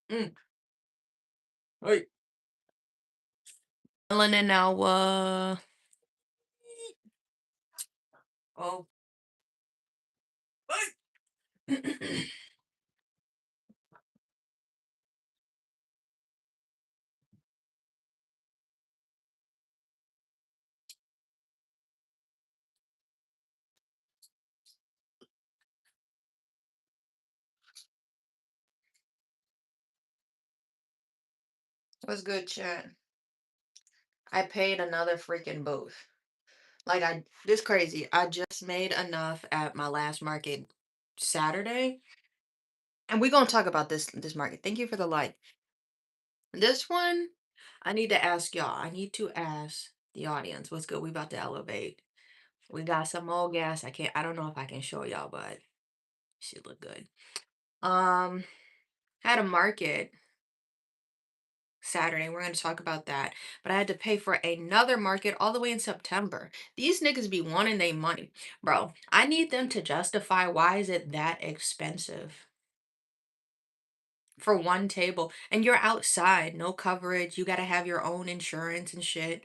Mm. Hey. Melanin now, oh, what's good, chat? I paid another freaking booth. Like this crazy. I just made enough at my last market Saturday, and we're gonna talk about this market. Thank you for the like. This one, I need to ask y'all. I need to ask the audience. What's good? We about to elevate. We got some more gas. I don't know if I can show y'all, but she look good. Um, had a market Saturday. We're going to talk about that. But I had to pay for another market all the way in September. These niggas be wanting their money. Bro, I need them to justify why is it that expensive for one table and you're outside, no coverage. You got to have your own insurance and shit.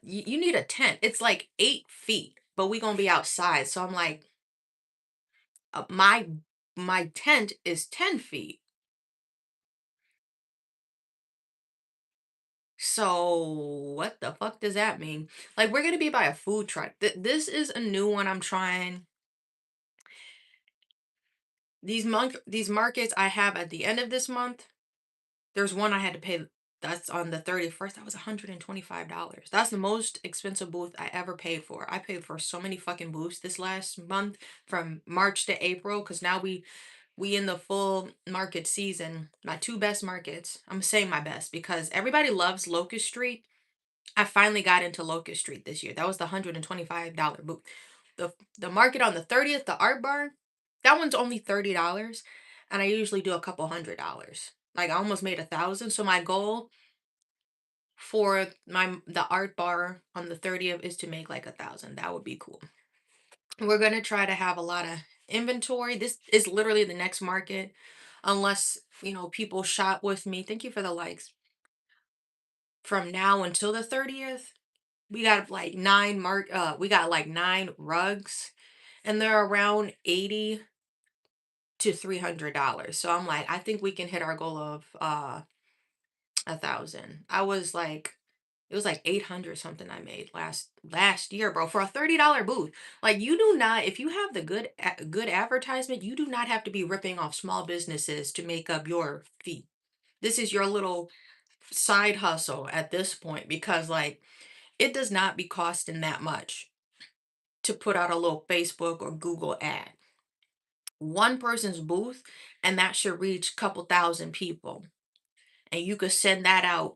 You need a tent. It's like 8 feet, but we going to be outside. So I'm like, my tent is 10 feet. So what the fuck does that mean? Like we're gonna be by a food truck. This is a new one I'm trying. These markets I have at the end of this month. There's one I had to pay. That's on the 31st. That was $125. That's the most expensive booth I ever paid for. I paid for so many fucking booths this last month from March to April because now we in the full market season. My two best markets. I'm saying my best because everybody loves Locust Street. I finally got into Locust Street this year. That was the $125 booth. The market on the 30th, the art bar, that one's only $30. And I usually do a couple $100. Like I almost made 1,000. So my goal for the art bar on the 30th is to make like 1,000. That would be cool. We're gonna try to have a lot of inventory. This is literally the next market. Unless, people shop with me. Thank you for the likes. From now until the 30th. We got like 9 rugs and they're around 80 to $300. So I'm like, I think we can hit our goal of 1,000. It was like 800 something I made last year, bro, for a $30 booth. Like you do not, if you have the good advertisement, you do not have to be ripping off small businesses to make up your fee. This is your little side hustle at this point because like it does not be costing that much to put out a little Facebook or Google ad. One person's booth, and that should reach a couple thousand people. And you could send that out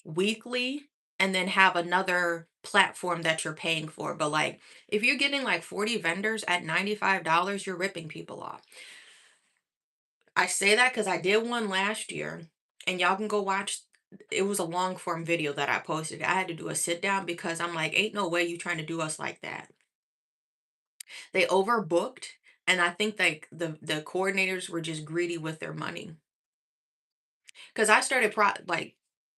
weekly and then have another platform that you're paying for. But like if you're getting like 40 vendors at $95, you're ripping people off. I say that because I did one last year and y'all can go watch. It was a long form video that I posted. I had to do a sit down because I'm like, ain't no way you trying to do us like that. They overbooked, and I think like the coordinators were just greedy with their money. Cause I started like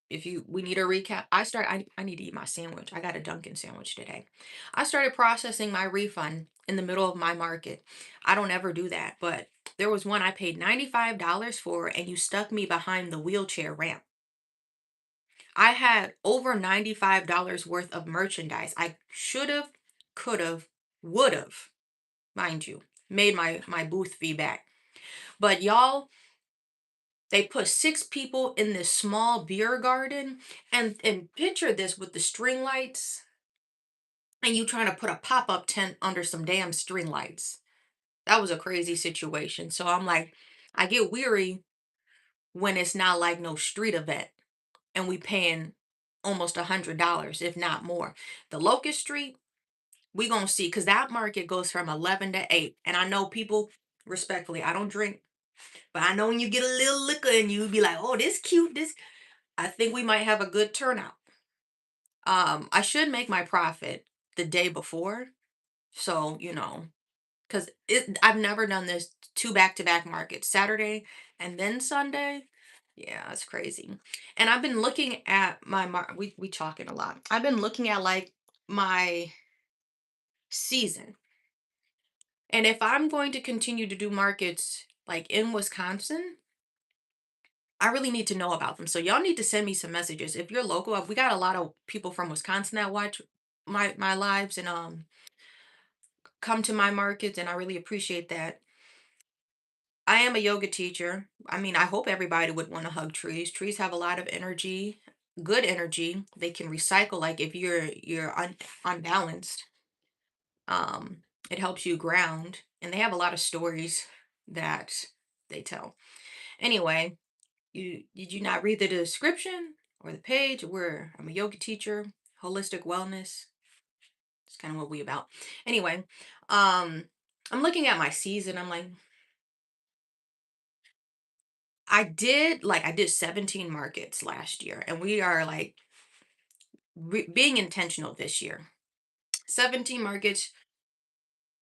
if you we need a recap. I need to eat my sandwich. I got a Dunkin' sandwich today. I started processing my refund in the middle of my market. I don't ever do that, but there was one I paid $95 for and you stuck me behind the wheelchair ramp. I had over $95 worth of merchandise. I should have, could have, would have, mind you, made my booth fee back. But y'all, they put 6 people in this small beer garden, and picture this with the string lights, and you trying to put a pop-up tent under some damn string lights. That was a crazy situation. So I'm like, I get weary when it's not like no street event and we paying almost $100, if not more. The Locust Street, we gonna see, because that market goes from 11 to 8. And I know people, respectfully, I don't drink. But I know when you get a little liquor and you be like, oh, this cute. This I think we might have a good turnout. I should make my profit the day before. So, because I've never done this two back-to-back markets, Saturday and then Sunday. Yeah, it's crazy. And I've been looking at we talking a lot. I've been looking at like my season. And if I'm going to continue to do markets like in Wisconsin, I really need to know about them. So y'all need to send me some messages. If you're local, we got a lot of people from Wisconsin that watch my lives and come to my markets, and I really appreciate that. I am a yoga teacher. I mean, I hope everybody would want to hug trees. Trees have a lot of energy, good energy. They can recycle. Like if you're unbalanced, um, it helps you ground, and they have a lot of stories that they tell. Anyway, you did you not read the description or the page? Where I'm a yoga teacher, holistic wellness. It's kind of what we about. Anyway, um, I'm looking at my season. I'm like, I did 17 markets last year, and we are like being intentional this year. 17 markets,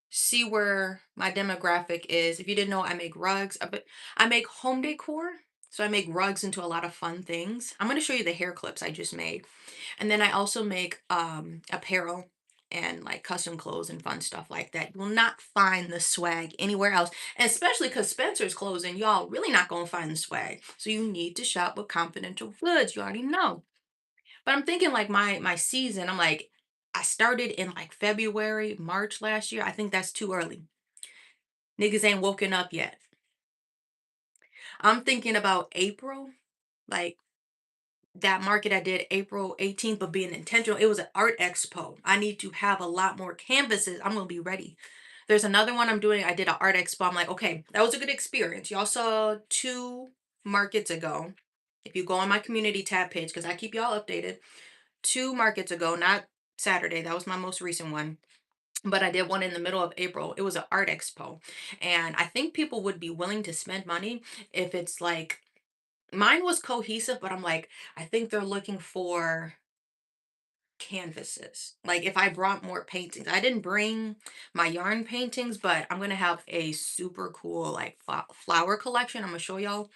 see where my demographic is. If you didn't know, I make rugs, but I make home decor. So I make rugs into a lot of fun things. I'm going to show you the hair clips I just made. And then I also make apparel and like custom clothes and fun stuff like that. You will not find the swag anywhere else, and especially because Spencer's closing, y'all really not going to find the swag. So you need to shop with Confidential Goods. You already know. But I'm thinking like my season, I'm like, I started in like February, March last year. I think that's too early. Niggas ain't woken up yet. I'm thinking about April, like that market I did April 18th, but being intentional. It was an art expo. I need to have a lot more canvases. I'm gonna be ready. There's another one I'm doing. I did an art expo. I'm like, okay, that was a good experience. Y'all saw two markets ago. If you go on my community tab page, because I keep y'all updated, two markets ago, not Saturday. That was my most recent one. But I did one in the middle of April. It was an art expo. And I think people would be willing to spend money if it's like mine was cohesive, but I'm like, I think they're looking for canvases. Like if I brought more paintings, I didn't bring my yarn paintings, but I'm gonna have a super cool like flower collection. I'm gonna show y'all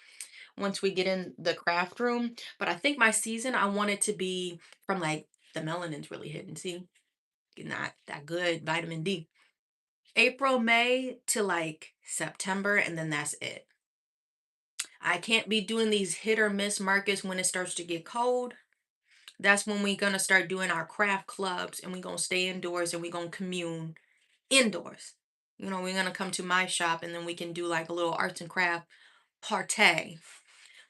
once we get in the craft room. But I think my season, I want it to be from like the melanin's really hitting. See, getting that good vitamin D. April, May to like September, and then that's it. I can't be doing these hit or miss markets when it starts to get cold. That's when we're gonna start doing our craft clubs, and we're gonna stay indoors and we're gonna commune indoors. You know, we're gonna come to my shop and then we can do like a little arts and craft party.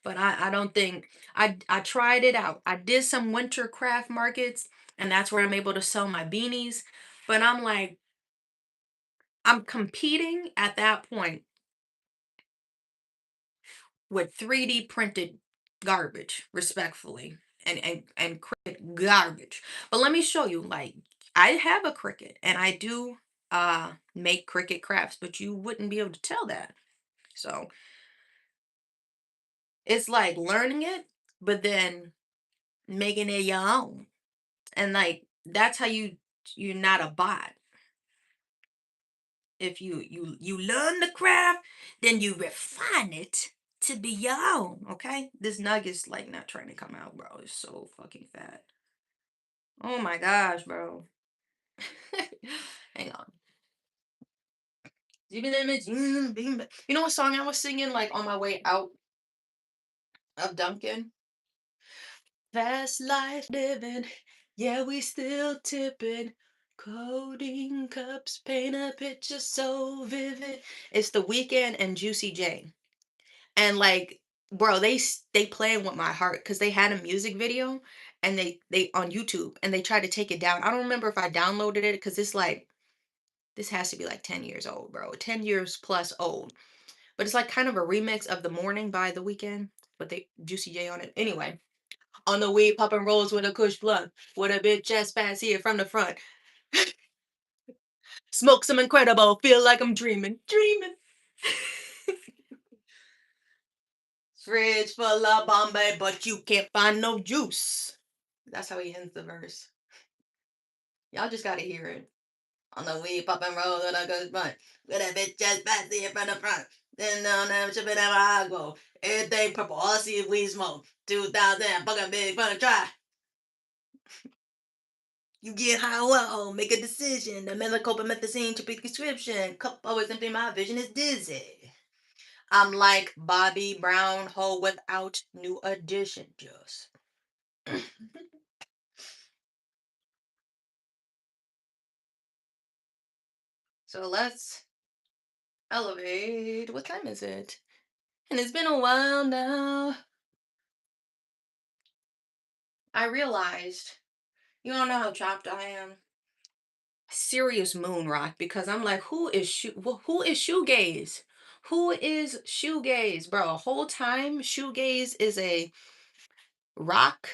But I don't think I tried it out. I did some winter craft markets, and that's where I'm able to sell my beanies. But I'm like, I'm competing at that point with 3D printed garbage, respectfully, and Cricut garbage. But let me show you, like, I have a Cricut and I do make Cricut crafts, but you wouldn't be able to tell that. So it's like learning it, but then making it your own. And like that's how you're not a bot. If you learn the craft, then you refine it to be your own. Okay, this nugget's like not trying to come out, bro. It's so fucking fat. Oh my gosh, bro. Hang on. You know what song I was singing like on my way out of Duncan? Fast life living, yeah, we still tipping. Coding cups paint a picture so vivid. It's The Weekend and Juicy J. And like, bro, they playing with my heart because they had a music video and they on YouTube and they tried to take it down. I don't remember if I downloaded it because it's like this has to be like 10 years old, bro. 10 years plus old. But it's like kind of a remix of The Morning by The Weeknd, but they Juicy J on it. Anyway, on the weed popping rolls with a kush blunt, with a bitch ass fancy here from the front. Smoke some incredible, feel like I'm dreaming, dreaming. Fridge full of Bombay, but you can't find no juice. That's how he ends the verse. Y'all just gotta hear it. On the weed popping roll with a good blunt. With a bitch just passing in front of front. Then on them shipping out I go. Everything purple. All I see is weed smoke. 2000 fucking big fun try. You get high, well, make a decision. The methocopamethazine to prescription. Cup always empty, my vision is dizzy. I'm like Bobby Brown, hoe without new addition, just. So let's elevate. What time is it? And it's been a while now. I realized, you don't know how chopped I am. Serious moon rock because I'm like, who is shoegaze? Who is shoegaze, bro? Whole time shoegaze is a rock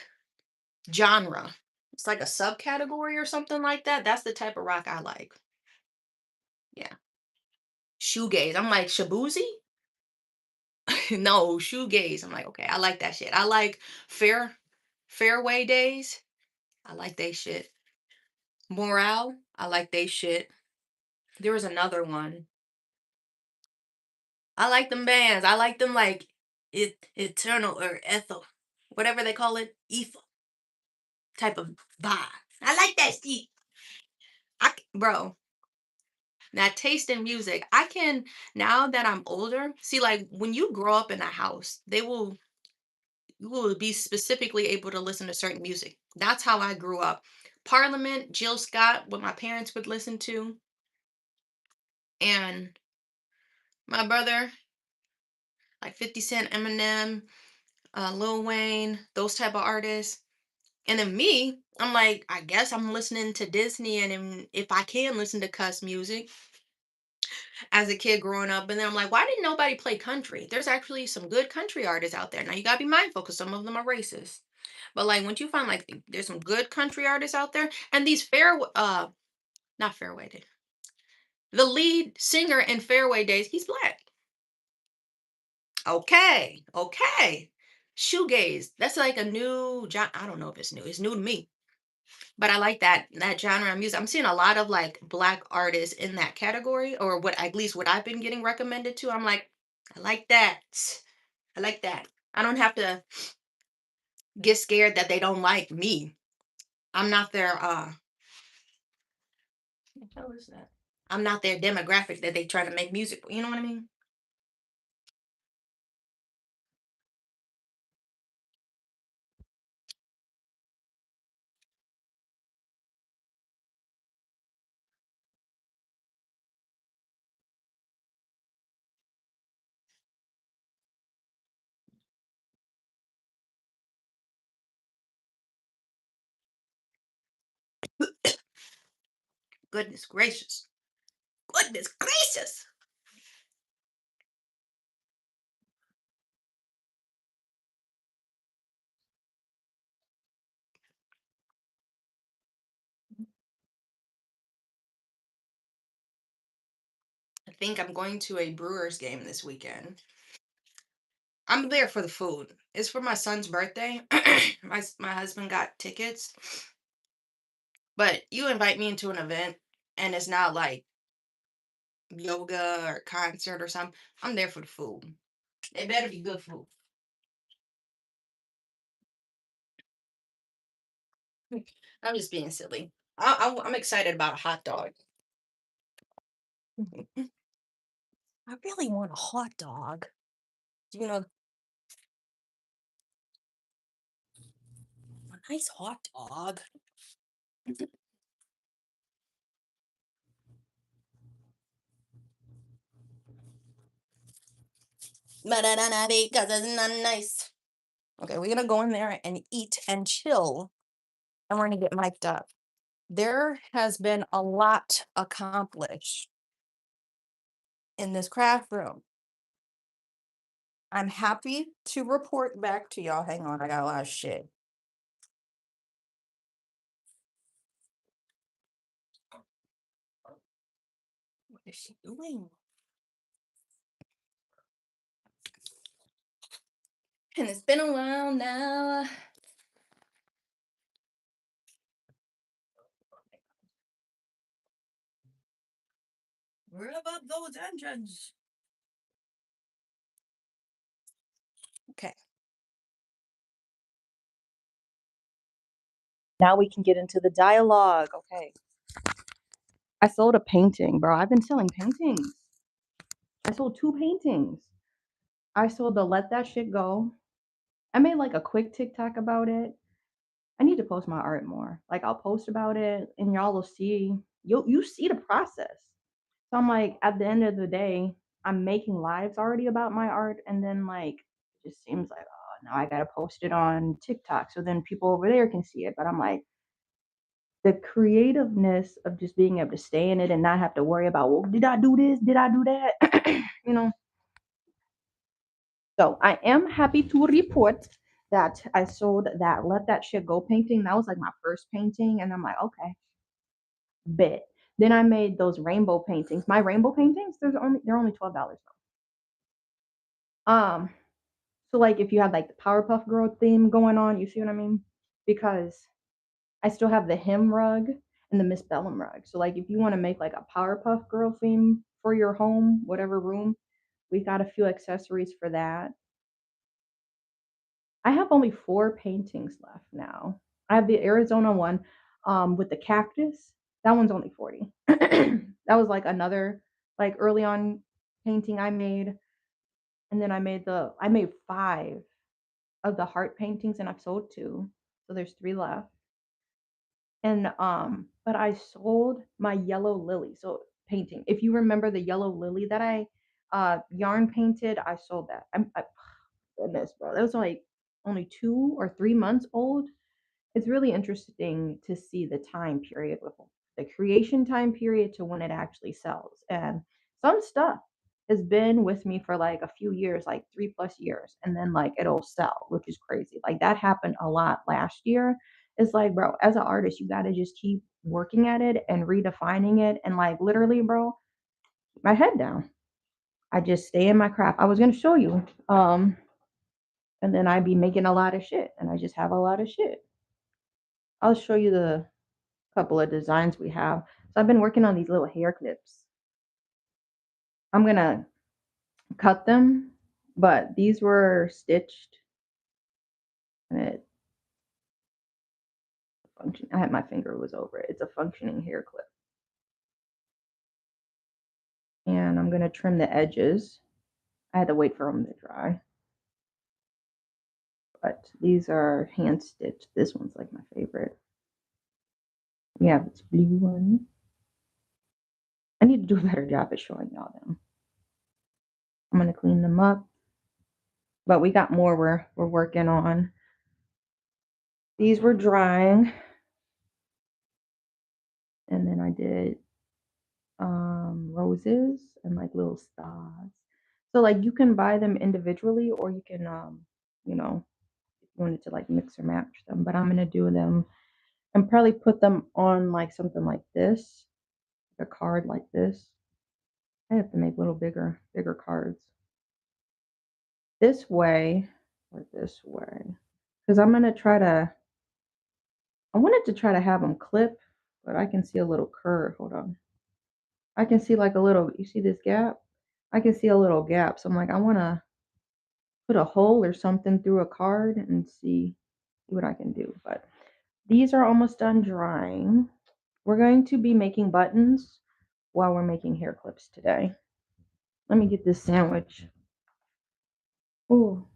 genre. It's like a subcategory or something like that. That's the type of rock I like. Yeah, shoegaze. I'm like shabuzi. No, shoegaze. I'm like, okay, I like that shit. I like fairway days. I like they shit. Morale. I like they shit. There was another one. I like them bands. I like them like eternal or ethel, whatever they call it, ethel type of vibe. I like that shit. Bro. Now, taste in music. I can now that I'm older. See, like when you grow up in a house, you will be specifically able to listen to certain music. That's how I grew up. Parliament, Jill Scott, what my parents would listen to, and my brother, like 50 Cent, Eminem, Lil Wayne, those type of artists. And then me, I'm like, I guess I'm listening to Disney, and if I can listen to cuss music as a kid growing up, and then I'm like, why didn't nobody play country? There's actually some good country artists out there. Now you gotta be mindful because some of them are racist. But like once you find like there's some good country artists out there, and these not Fairway Days. The lead singer in Fairway Days, he's black. Okay, okay. Shoegaze. That's like a new I don't know if it's new. It's new to me. But I like that genre of music. I'm seeing a lot of like black artists in that category, or what at least what I've been getting recommended to. I'm like, I like that. I like that. I don't have to get scared that they don't like me. I'm not their what the hell is that? I'm not their demographic that they try to make music. You know what I mean? Goodness gracious. Goodness gracious. I think I'm going to a Brewers game this weekend. I'm there for the food. It's for my son's birthday. My husband got tickets, but you invite me into an event and it's not like yoga or concert or something. I'm there for the food. It better be good food. I'm just being silly. I'm excited about a hot dog. I really want a hot dog. You know, a nice hot dog. Banana because it's not nice. Okay, we're gonna go in there and eat and chill, and we're gonna get mic'd up. There has been a lot accomplished in this craft room. I'm happy to report back to y'all. Hang on, I got a lot of shit. What is she doing? And it's been a while now. Rev up those engines. Okay. Now we can get into the dialogue. Okay. I sold a painting, bro. I've been selling paintings. I sold 2 paintings. I sold the Let That Shit Go. I made like a quick TikTok about it. I need to post my art more. Like I'll post about it and y'all will see you see the process. So I'm like at the end of the day, I'm making lives already about my art and then like it just seems like oh now I gotta post it on TikTok so then people over there can see it. But I'm like the creativeness of just being able to stay in it and not have to worry about well, did I do this? Did I do that? you know. So I am happy to report that I sold that Let That Shit Go painting. That was like my first painting. And I'm like, okay, bet. Then I made those rainbow paintings. My rainbow paintings, they're only $12. Um, so like if you have like the Powerpuff Girl theme going on, you see what I mean? Because I still have the him rug and the Miss Bellum rug. So like if you want to make like a Powerpuff Girl theme for your home, whatever room, we got a few accessories for that. I have only 4 paintings left now. I have the Arizona one, with the cactus. That one's only 40. That was like another like early on painting I made, and then I made 5 of the heart paintings, and I've sold 2, so there's 3 left. And but I sold my yellow lily so painting. If you remember the yellow lily that I yarn painted, I sold that. Goodness, bro, that was like only 2 or 3 months old. It's really interesting to see the time period with the creation time period to when it actually sells. And some stuff has been with me for like a few years, like 3+ years, and then like it'll sell, which is crazy. Like that happened a lot last year. It's like, bro, as an artist, you got to just keep working at it and redefining it. And like literally, bro, keep my head down. I just stay in my craft. I was gonna show you. And then I'd be making a lot of shit, and I just have a lot of shit. I'll show you the couple of designs we have. So I've been working on these little hair clips. I'm gonna cut them, but these were stitched and it function. I had my finger was over it. It's a functioning hair clip. And I'm gonna trim the edges. I had to wait for them to dry. But these are hand stitched. This one's like my favorite. We have this blue one. I need to do a better job at showing y'all them. I'm gonna clean them up. But we got more we're working on. These were drying. And then I did roses and like little stars. So like you can buy them individually or you can you know, if you wanted to like mix or match them, but I'm gonna do them and probably put them on like something like this, a card like this. I have to make little bigger cards. This way or this way. Because I'm gonna try to I wanted to try to have them clip, but I can see a little curve. Hold on. I can see like a little, you see this gap? I can see a little gap. So I'm like, I want to put a hole or something through a card and see what I can do. But these are almost done drying. We're going to be making buttons while we're making hair clips today. Let me get this sandwich. Ooh.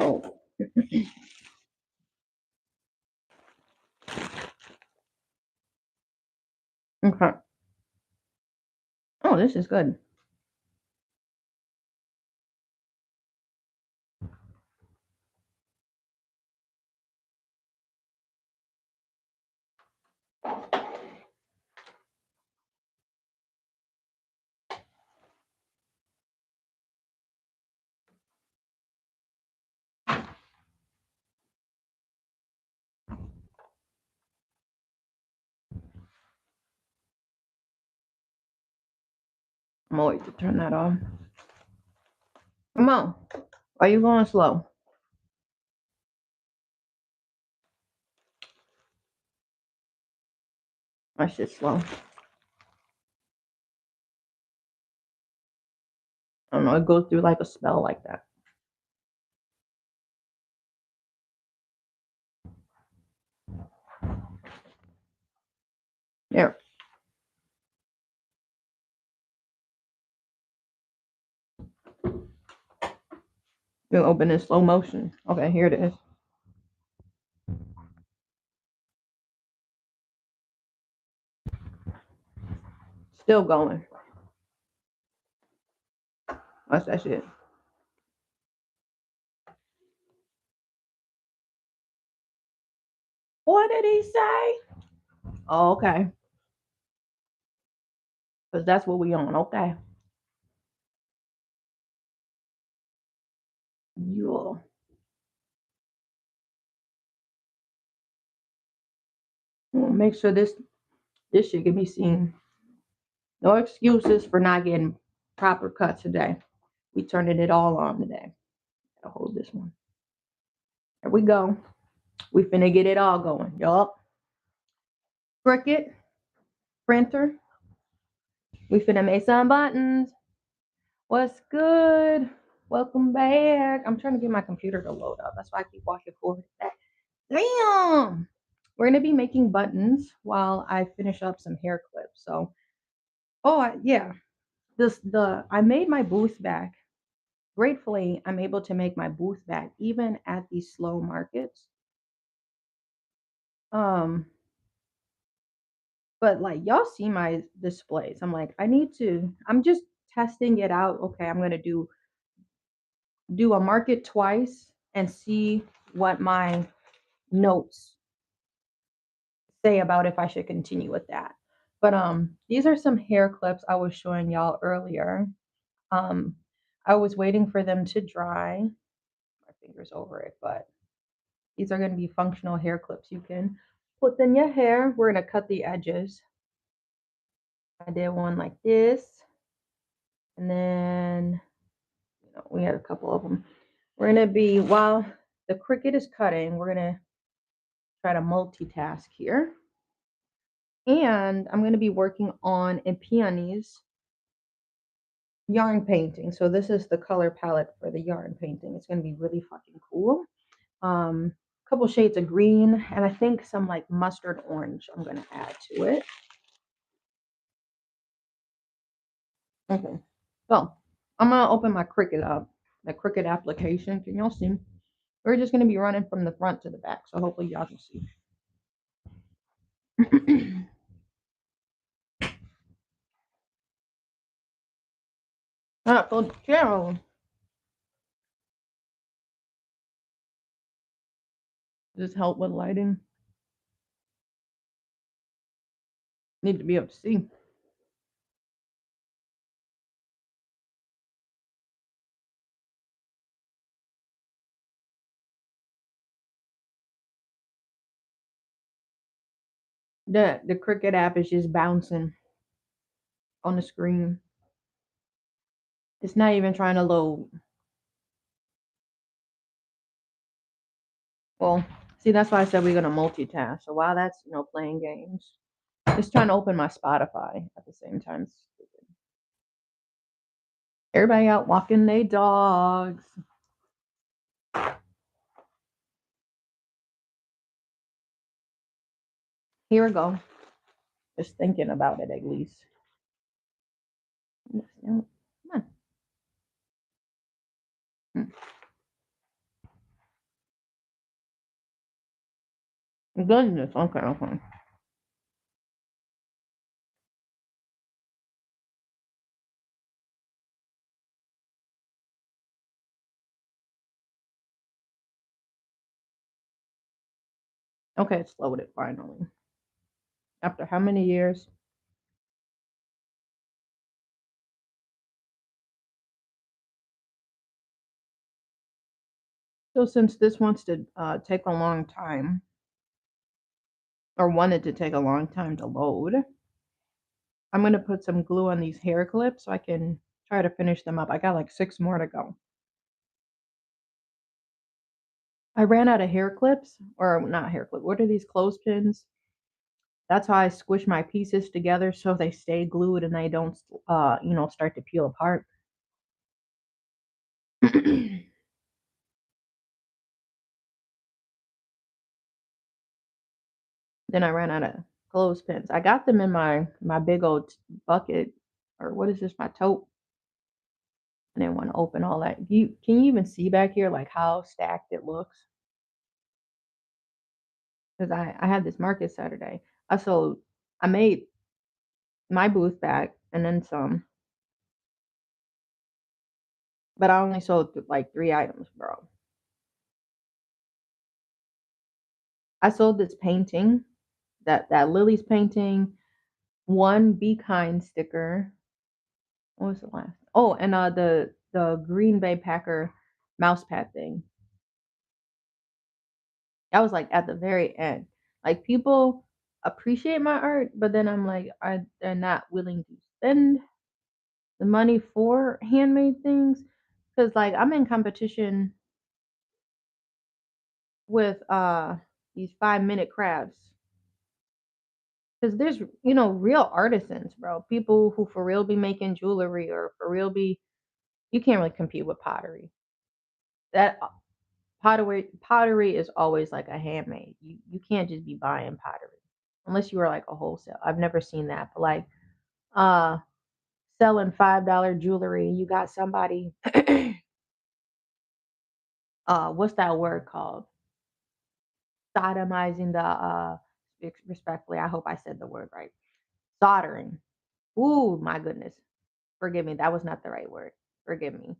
Oh. Okay. Oh, this is good. I'm gonna wait to turn that on. Come on. Why are you going slow? My shit's slow. I don't know. It goes through like a spell like that. There. You open in slow motion. Okay, here it is. Still going. That's that shit. What did he say? Oh, okay. Because that's what we on. Okay. Yeah. Make sure this shit can be seen. No excuses for not getting proper cuts today. We turning it all on today. Gotta hold this one. There we go. We finna get it all going. Yup. Cricut, printer. We finna make some buttons. What's good? Welcome back. I'm trying to get my computer to load up. That's why I keep walking forward. Damn. We're gonna be making buttons while I finish up some hair clips. So, yeah, I made my booth back. Gratefully, I'm able to make my booth back even at these slow markets. Um, but like y'all see my displays. I'm like, I'm just testing it out. Okay, I'm gonna do a market twice and see what my notes say about if I should continue with that. But these are some hair clips I was showing y'all earlier. Um, I was waiting for them to dry. My fingers over it, but these are going to be functional hair clips. You can put in your hair. We're going to cut the edges. I did one like this, and then we had a couple of them. We're going to be while the Cricut is cutting, we're going to try to multitask here. And I'm going to be working on a peonies yarn painting. So this is the color palette for the yarn painting. It's going to be really fucking cool. A couple shades of green, and I think some like mustard orange I'm going to add to it. Okay. So I'm going to open my Cricut up, the Cricut application. Can y'all see? We're just going to be running from the front to the back. So hopefully y'all can see. For Carol. Does this help with lighting? Need to be able to see. The Cricut app is just bouncing on the screen. It's not even trying to load. Well, see, that's why I said we're gonna multitask. So while that's playing games, just trying to open my Spotify at the same time. Everybody out walking their dogs. Here we go. Just thinking about it at least. Come on. Goodness. Okay, okay. Okay, it's loaded finally. After how many years? So since this wants to take a long time, or wanted to take a long time to load, I'm gonna put some glue on these hair clips so I can try to finish them up. I got like 6 more to go. I ran out of hair clips, or not hair clip. What are these clothespins? That's how I squish my pieces together so they stay glued and they don't, start to peel apart. Then I ran out of clothespins. I got them in my big old bucket, or what is this? My tote. I didn't want to open all that. Can you even see back here like how stacked it looks? Because I had this market Saturday. I made my booth back and then some, but I only sold like 3 items, bro. I sold this painting, that Lily's painting, one Be Kind sticker. What was the last? Oh, and the Green Bay Packer mouse pad thing. That was like at the very end. Like people appreciate my art, but then I'm like, they're not willing to spend the money for handmade things because like I'm in competition with these 5 minute crafts because there's real artisans, bro. People who for real be making jewelry or for real be you can't really compete with pottery. That pottery is always like a handmade. You can't just be buying pottery unless you are like a wholesale. I've never seen that, but like uh selling $5 jewelry, you got somebody what's that word called? Sodomizing the respectfully, I hope I said the word right. Soldering. Ooh, my goodness. Forgive me. That was not the right word. Forgive me.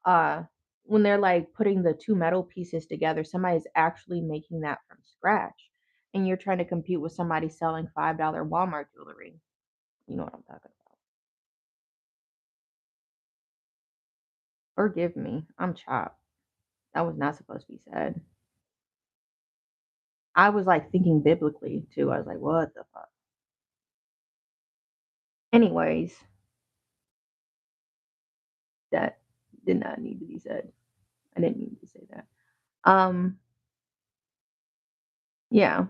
Uh when they're like putting the two metal pieces together, somebody's actually making that from scratch. And you're trying to compete with somebody selling $5 Walmart jewelry. You know what I'm talking about. Forgive me. I'm chopped. That was not supposed to be said. I was like thinking biblically too. I was like, what the fuck? Anyways, that did not need to be said. I didn't mean to say that. Um, yeah,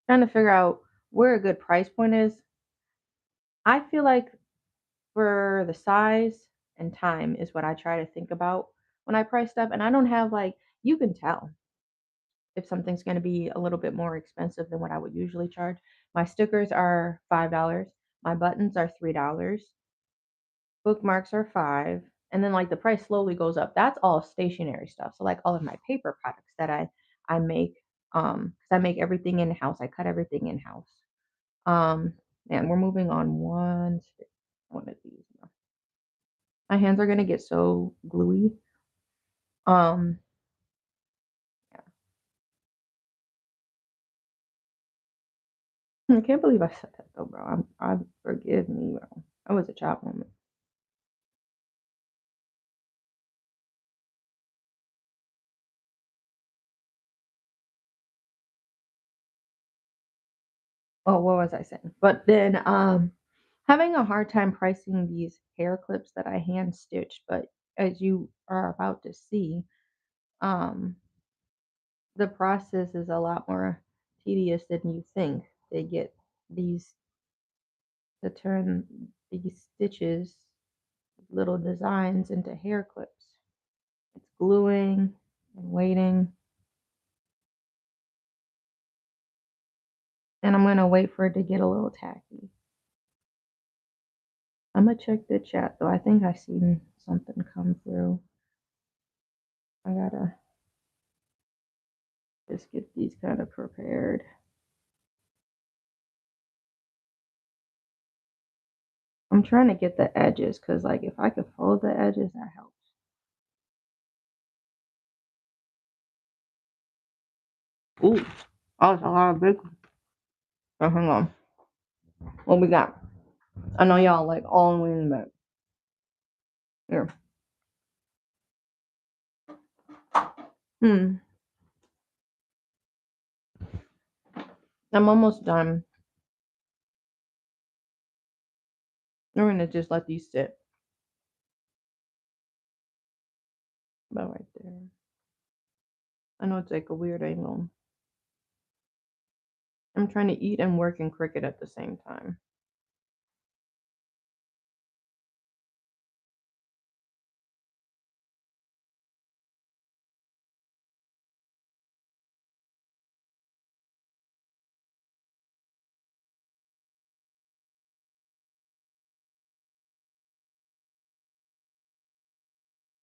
trying to figure out where a good price point is. I feel like for the size and time is what I try to think about when I price stuff. And I don't have like, you can tell if something's going to be a little bit more expensive than what I would usually charge. My stickers are $5. My buttons are $3. Bookmarks are 5. And then like the price slowly goes up. That's all stationary stuff. So like all of my paper products that I make, because I make everything in house. I cut everything in house. And we're moving on one of these. My hands are gonna get so gluey. Um, I can't believe I said that though, bro. I forgive me, bro. That was a chop moment. Oh, what was I saying? But then, having a hard time pricing these hair clips that I hand stitched. But as you are about to see, um, the process is a lot more tedious than you think. They get these to turn these stitches, little designs into hair clips. It's gluing and waiting. And I'm gonna wait for it to get a little tacky. I'm gonna check the chat though. I think I seen something come through. I gotta just get these kind of prepared. I'm trying to get the edges because, like, if I could fold the edges, that helps. Ooh, oh, it's a lot of big. Oh, hang on. What we got? I know y'all like all in the back. Here. Hmm. I'm almost done. We're gonna just let these sit about right there. I know it's like a weird angle. I'm trying to eat and work in Cricut at the same time.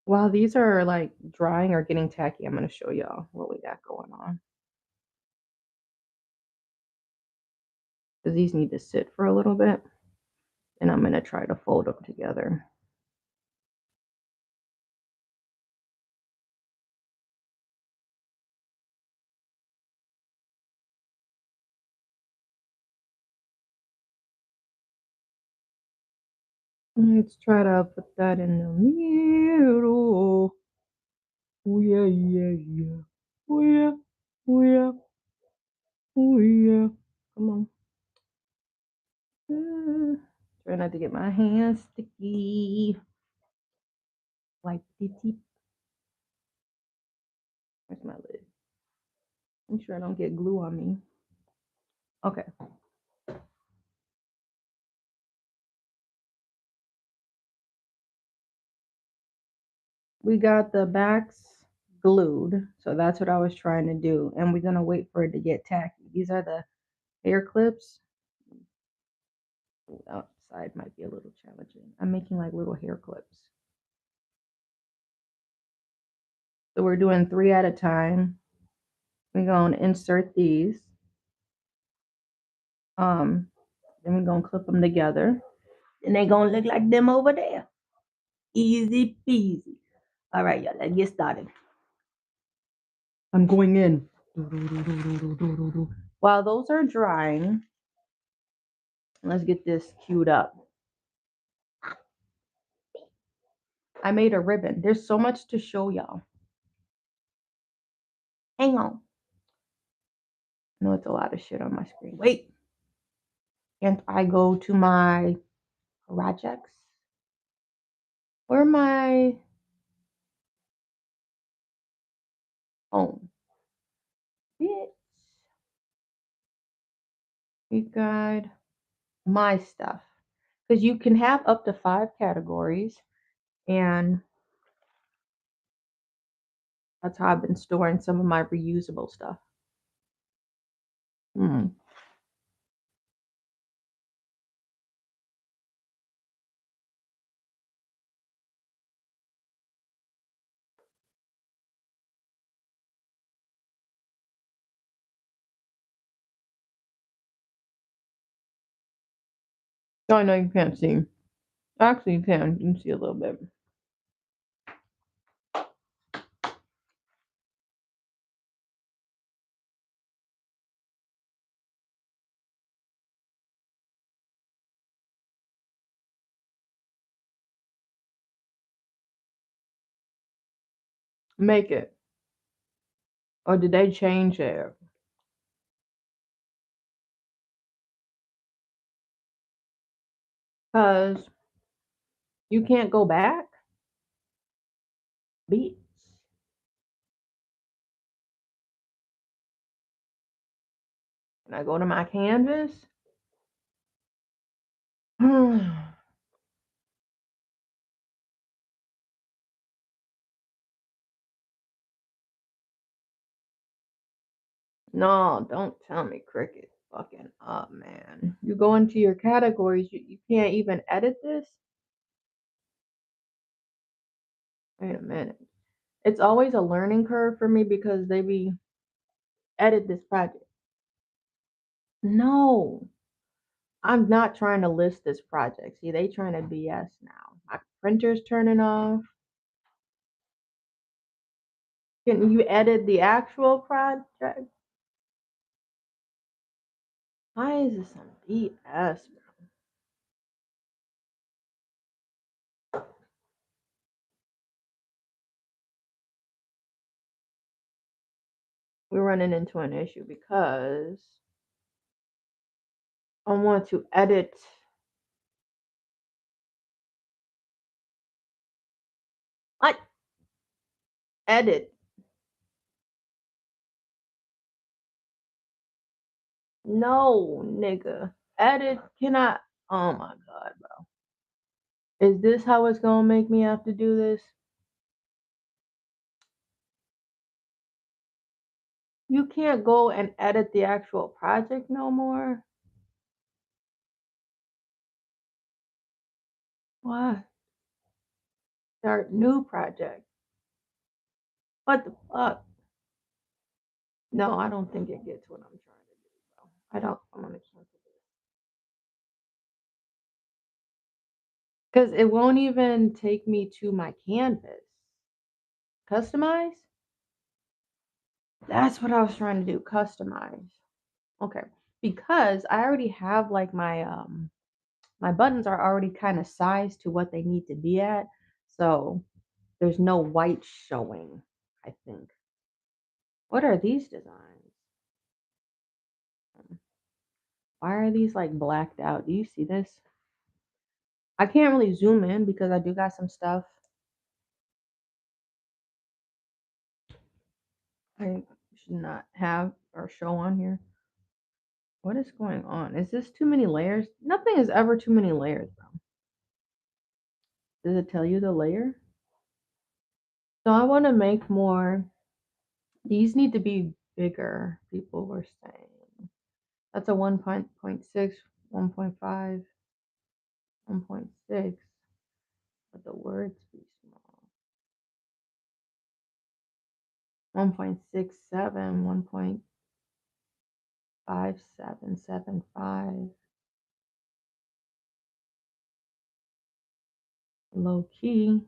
While these are, like, drying or getting tacky, I'm gonna show y'all what we got going on. 'Cause these need to sit for a little bit, and I'm gonna try to fold them together. Let's try to put that in the middle. Oh, yeah, yeah, yeah. Oh, yeah. Oh, yeah. Oh, yeah. Come on. Try not to get my hands sticky. Like this. Where's my lid? Make sure I don't get glue on me. Okay. We got the backs glued. So that's what I was trying to do. And we're going to wait for it to get tacky. These are the hair clips. Ooh, outside might be a little challenging. I'm making like little hair clips. So we're doing 3 at a time. We're going to insert these. Then we're going to clip them together. And they're going to look like them over there. Easy peasy. All right, y'all, let's get started. I'm going in. While those are drying, let's get this queued up. I made a ribbon. There's so much to show y'all. Hang on. I know it's a lot of shit on my screen. Wait. Can't I go to my projects? Where are my home? Bitch. We got my stuff. Because you can have up to 5 categories. And that's how I've been storing some of my reusable stuff. Hmm. Oh, I know you can't see. Actually, you can. You can see a little bit. Make it. Or did they change it? Because you can't go back? Beats. Can I go to my canvas? No, don't tell me Cricket fucking up, man. You go into your categories, you can't even edit this? Wait a minute. It's always a learning curve for me because they be edit this project. No, I'm not trying to list this project. See, they trying to BS now. My printer's turning off. Can you edit the actual project? Why is this some BS, bro? We're running into an issue because I want to edit. What? Edit. No, nigga. Edit, can I? Oh my god, bro. Is this how it's gonna make me have to do this? You can't go and edit the actual project no more? What? Start new project. What the fuck? No, I don't think it gets what I'm trying to do, bro. I don't. I'm gonna cancel this because it won't even take me to my canvas. Customize? That's what I was trying to do. Customize. Okay. Because I already have like my buttons are already kind of sized to what they need to be at. So there's no white showing, I think. What are these designs? Why are these like blacked out? Do you see this? I can't really zoom in because I do got some stuff I should not have or show on here. What is going on? Is this too many layers? Nothing is ever too many layers, bro. Does it tell you the layer? So I want to make more. These need to be bigger, people were saying. That's a 1.6, 1.5, 1.6, but the words be small. 1.67, 1.5775. Low key.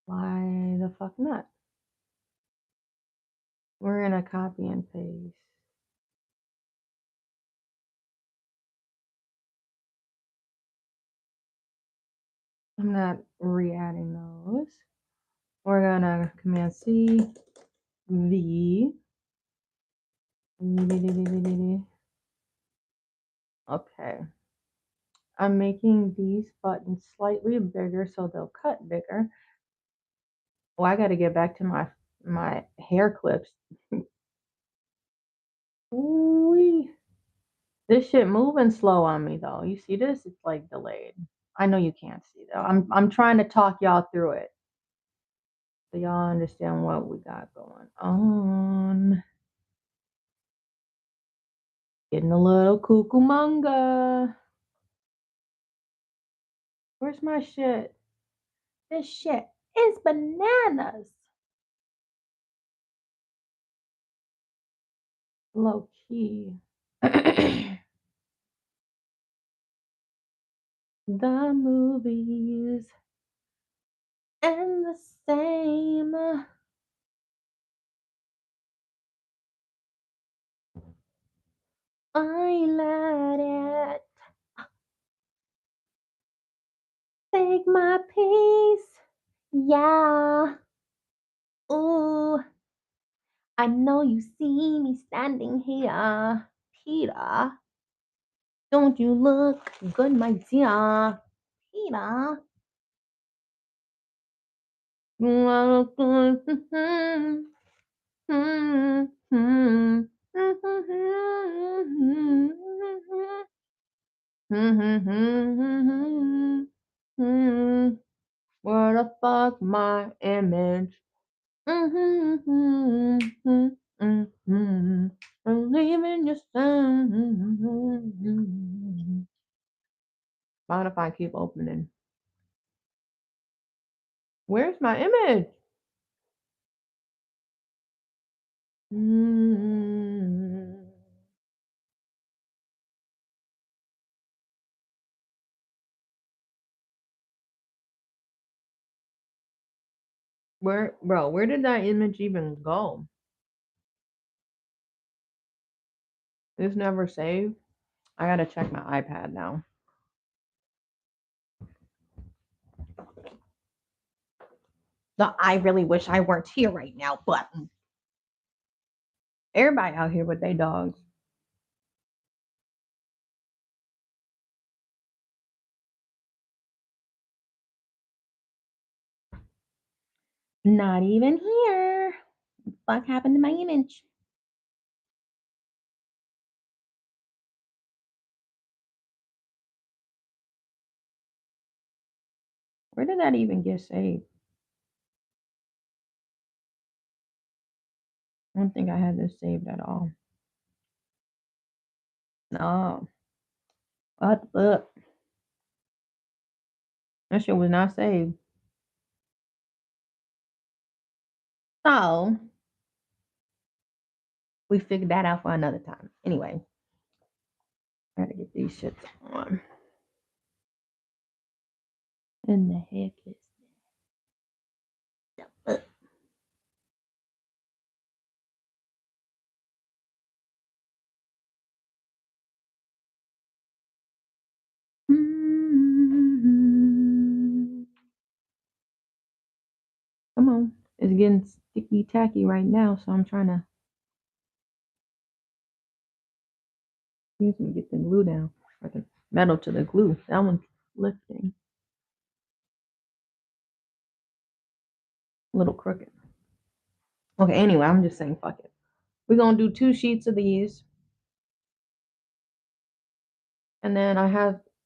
Why the fuck not? We're gonna copy and paste. I'm not re-adding those. We're gonna Command C, V. Okay. I'm making these buttons slightly bigger so they'll cut bigger. Oh, I got to get back to my hair clips. Ooh, this shit moving slow on me though. You see this? It's like delayed. I know you can't see though. I'm trying to talk y'all through it so y'all understand what we got going on. Getting a little cucamonga. Where's my shit? This shit is bananas. Low key. The movies and the same. I let it take my peace. Yeah. Ooh, I know you see me standing here, Peter. Don't you look good, my dear, Peter? You wanna look good. Where the fuck my image? Believe in yourself. Mind if I keep opening? Where's my image? Mm. Where, bro? Where did that image even go? It's never saved. I gotta check my iPad now. I really wish I weren't here right now, but everybody out here with their dogs. Not even here. Fuck happened to my image? Where did that even get saved? I don't think I had this saved at all. No. What the? That shit was not saved. So we figured that out for another time. Anyway, I gotta get these shits on. In the heck is that? Come on. It's getting sticky tacky right now, so I'm trying to use and get the glue down. Or the metal to the glue. That one's lifting. A little crooked. Okay, anyway, I'm just saying fuck it. We're gonna do 2 sheets of these. And then I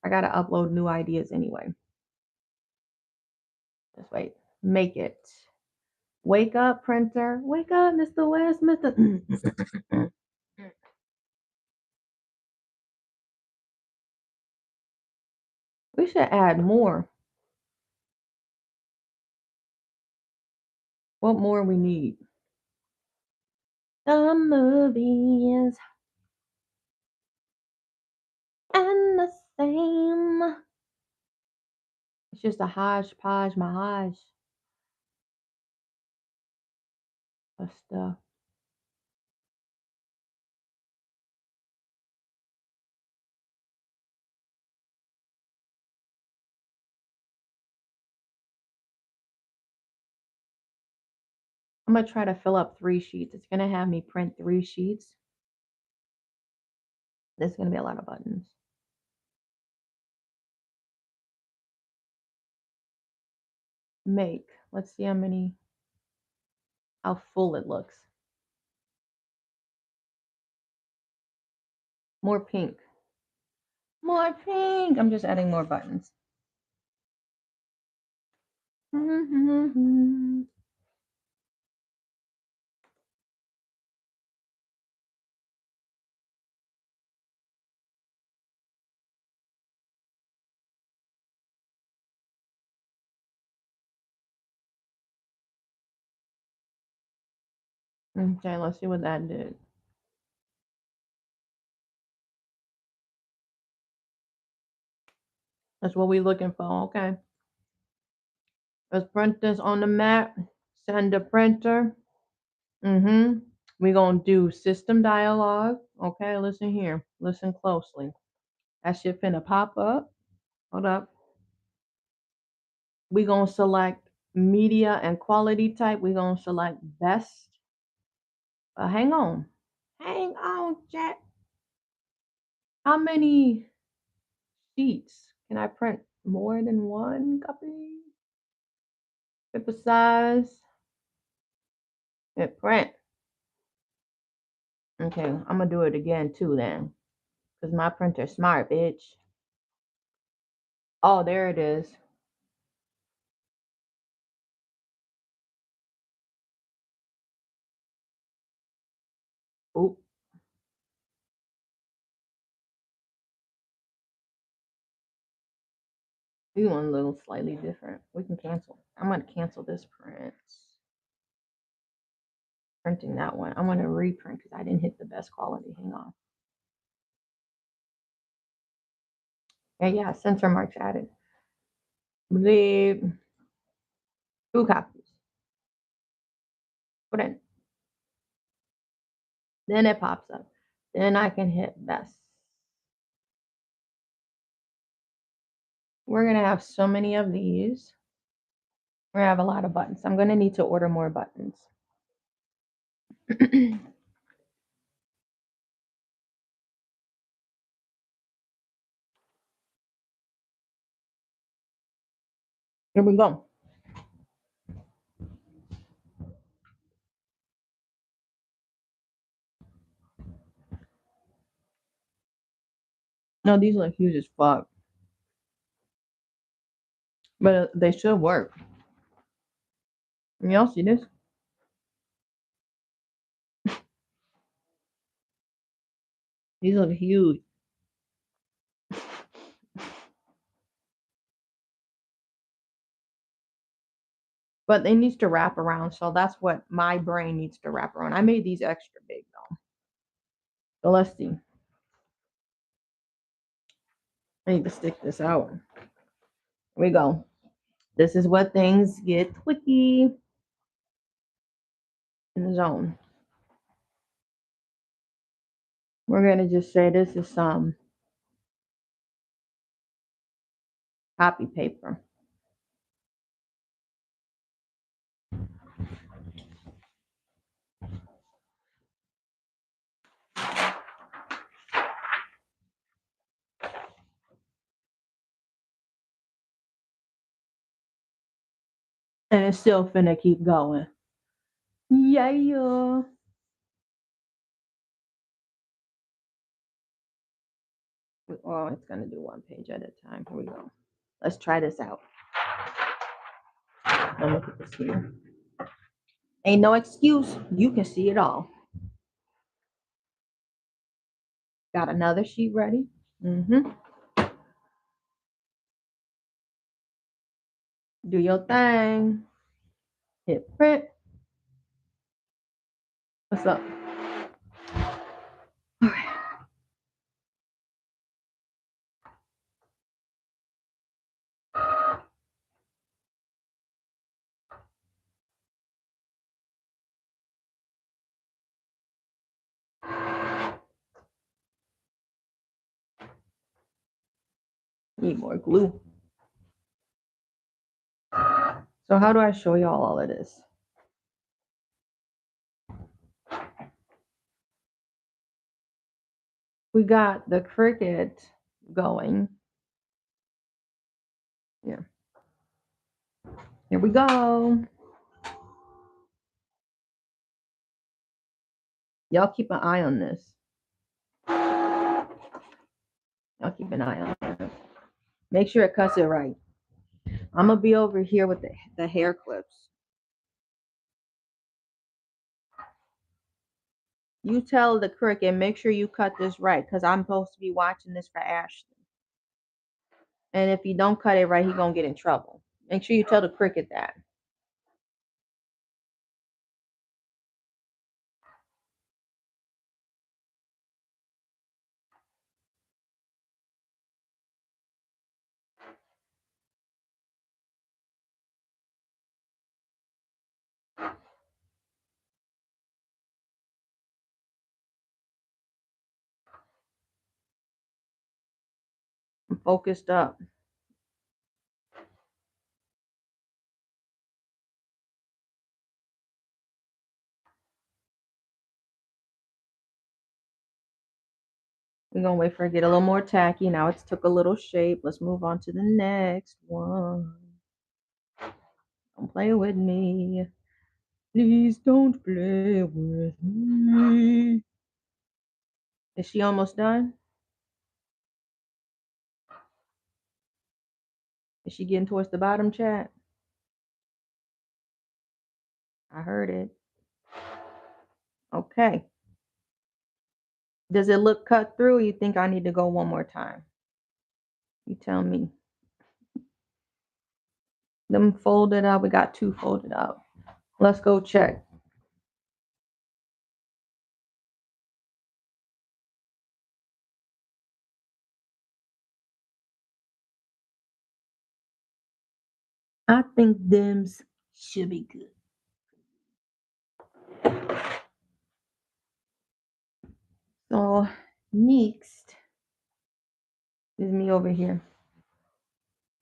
gotta upload new ideas anyway. Just wait. Make it. Wake up, printer. Wake up, Mr. West, Mr. We should add more. What more we need? The movies and the same. It's just a hodgepodge, mahaj of stuff. I'm gonna try to fill up 3 sheets. It's gonna have me print 3 sheets. There's gonna be a lot of buttons. Make. Let's see how full it looks. More pink. More pink. I'm just adding more buttons. Okay, let's see what that did. That's what we're looking for. Okay. Let's print this on the mat. Send the printer. We're going to do system dialog. Okay, listen here. Listen closely. That shit finna pop up. Hold up. We're going to select media and quality type. We're going to select best. Hang on. Hang on, chat. How many sheets? Can I print more than one copy? Paper size. Hit print. Okay, I'm going to do it again too then. Because my printer's smart, bitch. Oh, there it is. Oop. We want a little slightly different. We can cancel. I'm going to cancel this print. Printing that one. I want to reprint because I didn't hit the best quality. Hang on. Yeah, censor marks added. Believe 2 copies. Put in. Then it pops up. Then I can hit best. We're going to have so many of these. We're going to have a lot of buttons. I'm going to need to order more buttons. Here we go. No, these look huge as fuck. But they should work. Y'all see this? These look huge. But they needs to wrap around, so that's what my brain needs to wrap around. I made these extra big though. So let's see. I need to stick this out. Here we go. This is what things get twicky in the zone. We're gonna just say this is some copy paper. And it's still finna keep going. Yeah, yeah. Oh, it's gonna do one page at a time. Here we go. Let's try this out. Let me put this here. Ain't no excuse. You can see it all. Got another sheet ready. Mm-hmm. Do your thing. Hit print. What's up? All right. Need more glue. So how do I show y'all all of this? We got the Cricut going. Yeah. Here we go. Y'all keep an eye on this. Y'all keep an eye on it. Make sure it cuts it right. I'm gonna be over here with the hair clips. You tell the Cricut, make sure you cut this right, because I'm supposed to be watching this for Ashley. And if you don't cut it right, he gonna get in trouble. Make sure you tell the Cricut that. I'm focused up. We're gonna wait for it to get a little more tacky. Now it's took a little shape. Let's move on to the next one. Don't play with me. Please don't play with me. Is she almost done? Is she getting towards the bottom, chat? I heard it. Okay. Does it look cut through, or you think I need to go one more time? You tell me. Them folded up. We got two folded up. Let's go check. I think them's should be good. So next is me over here.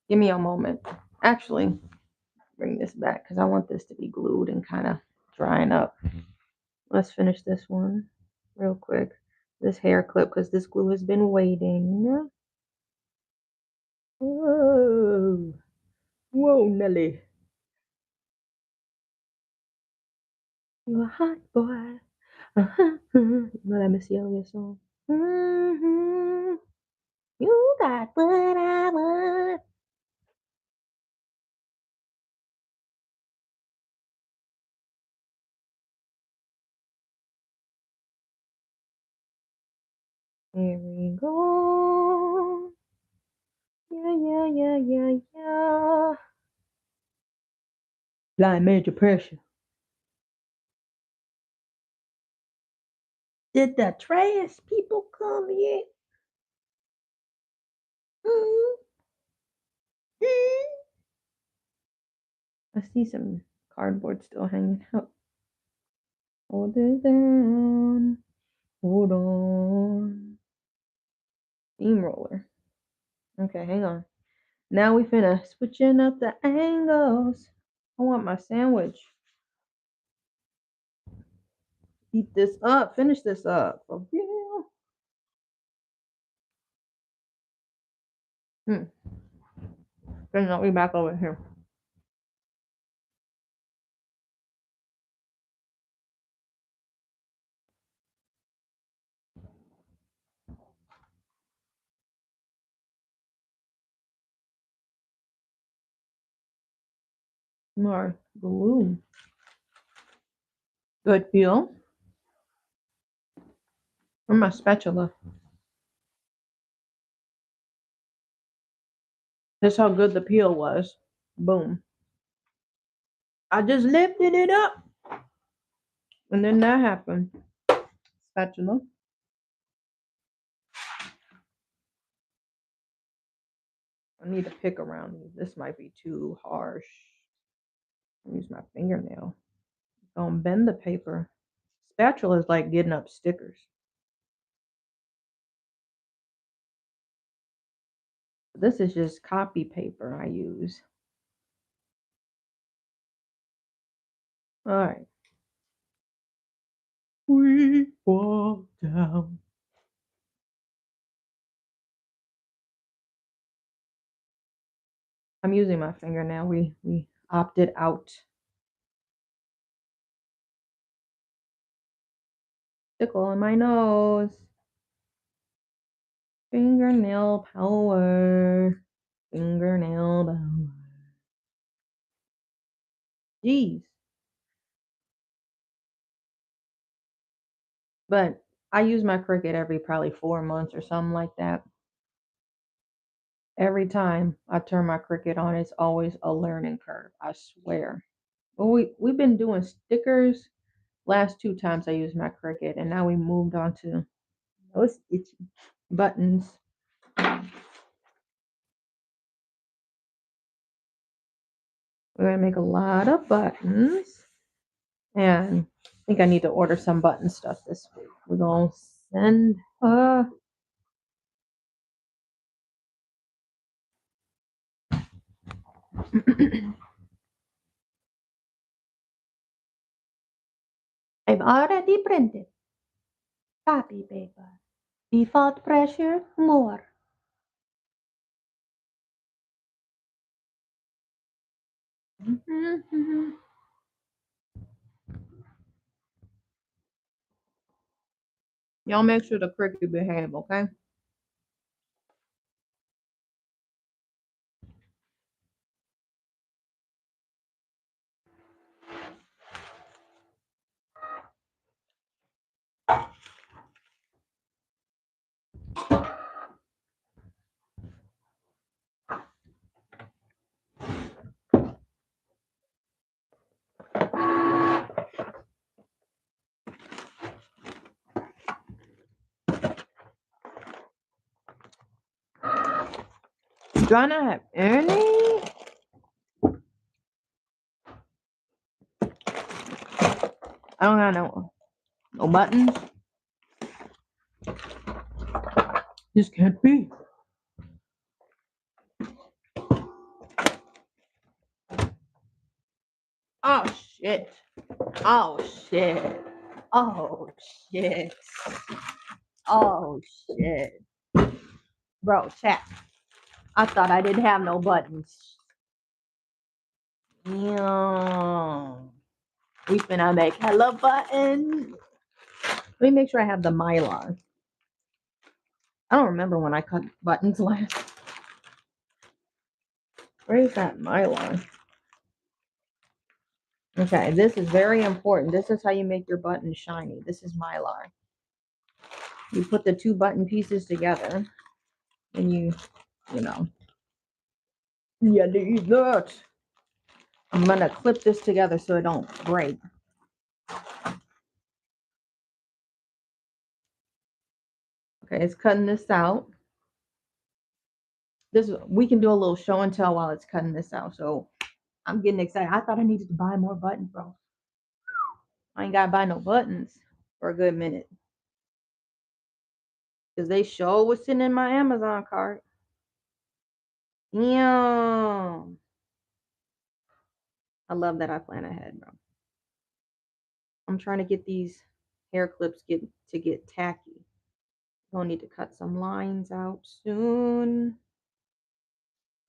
Give me a moment. Actually, bring this back because I want this to be glued and kind of drying up. Let's finish this one real quick. This hair clip because this glue has been waiting. Whoa, whoa, Nelly. You a hot boy. You know that Missy Elliott song? You got what I want. Here we go. Yeah. Apply major pressure. Did the trash people come yet? Mm, mm. I see some cardboard still hanging out. Hold it down. Hold on. Steamroller. Okay, hang on. Now we finna switching up the angles. I want my sandwich. Eat this up. Finish this up. For real. Then I'll be back over here. More glue. Good peel. Where's my spatula? That's how good the peel was. Boom. I just lifted it up. And then that happened. Spatula. I need to pick around these. This might be too harsh. Use my fingernail. Don't bend the paper. Spatula is like getting up stickers. This is just copy paper I use. All right. We walk down. I'm using my fingernail. We opted out. Tickle in my nose. Fingernail power. Fingernail power. Jeez. But I use my Cricut every probably 4 months or something like that. Every time I turn my Cricut on, it's always a learning curve. I swear. Well, we've been doing stickers last 2 times I used my Cricut, and now we moved on to those itchy buttons. We're gonna make a lot of buttons, and I think I need to order some button stuff this week. We're gonna send I've already printed copy paper. Default pressure more. Y'all make sure the Cricut behave, okay? Do I not have any? I don't have no buttons. This can't be. Oh shit. Oh shit. Oh shit. Oh shit. Bro, chat. I thought I didn't have no buttons. Yeah. We finna make hella buttons. Let me make sure I have the Mylar. I don't remember when I cut buttons last. Where is that Mylar? Okay, this is very important. This is how you make your buttons shiny. This is Mylar. You put the two button pieces together and you know, you need that. I'm gonna clip this together so it don't break. Okay, it's cutting this out. We can do a little show and tell while it's cutting this out. So I'm getting excited. I thought I needed to buy more buttons, bro. I ain't gotta buy no buttons for a good minute. Because they sure was sitting in my Amazon cart. Damn. I love that I plan ahead, bro. I'm trying to get these hair clips get tacky. Gonna need to cut some lines out soon.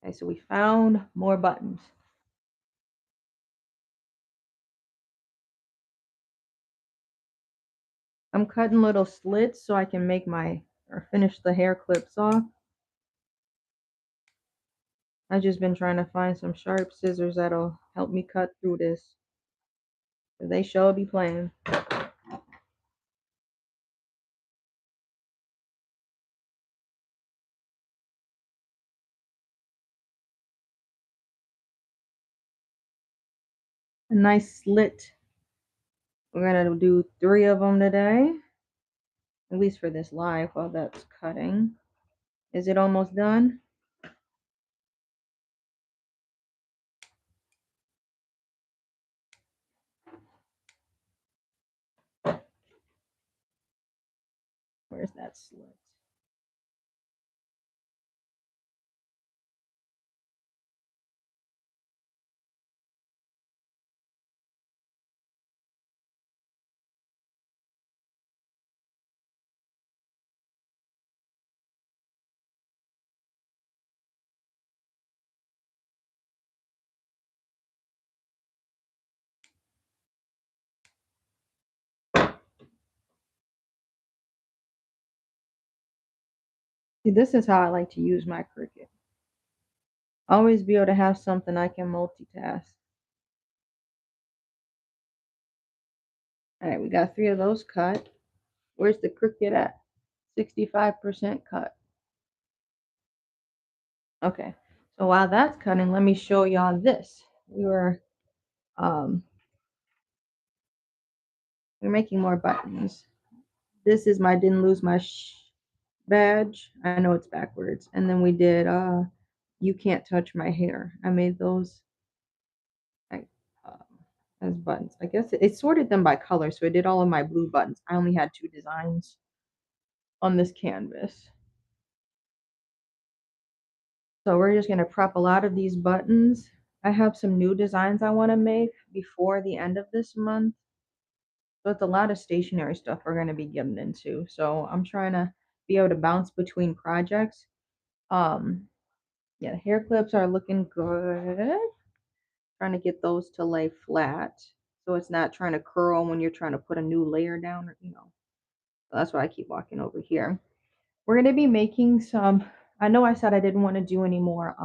Okay, so we found more buttons. I'm cutting little slits so I can make or finish the hair clips off. I've just been trying to find some sharp scissors that'll help me cut through this. They sure be playing. A nice slit. We're gonna do 3 of them today, at least for this live while that's cutting. Is it almost done? Where's that slit? See, this is how I like to use my Cricut. Always be able to have something I can multitask. All right, we got 3 of those cut. Where's the Cricut at? 65% cut. Okay, so while that's cutting, let me show y'all this. Um, we're making more buttons. This is my didn't lose my badge. I know it's backwards. And then we did you can't touch my hair. I made those like as buttons. I guess it sorted them by color, so it did all of my blue buttons. I only had 2 designs on this canvas. So we're just gonna prep a lot of these buttons. I have some new designs I want to make before the end of this month. So it's a lot of stationery stuff we're gonna be getting into. So I'm trying to be able to bounce between projects. Um, yeah, the hair clips are looking good. Trying to get those to lay flat so it's not trying to curl when you're trying to put a new layer down, So that's why I keep walking over here. We're going to be making some, I know I said I didn't want to do any more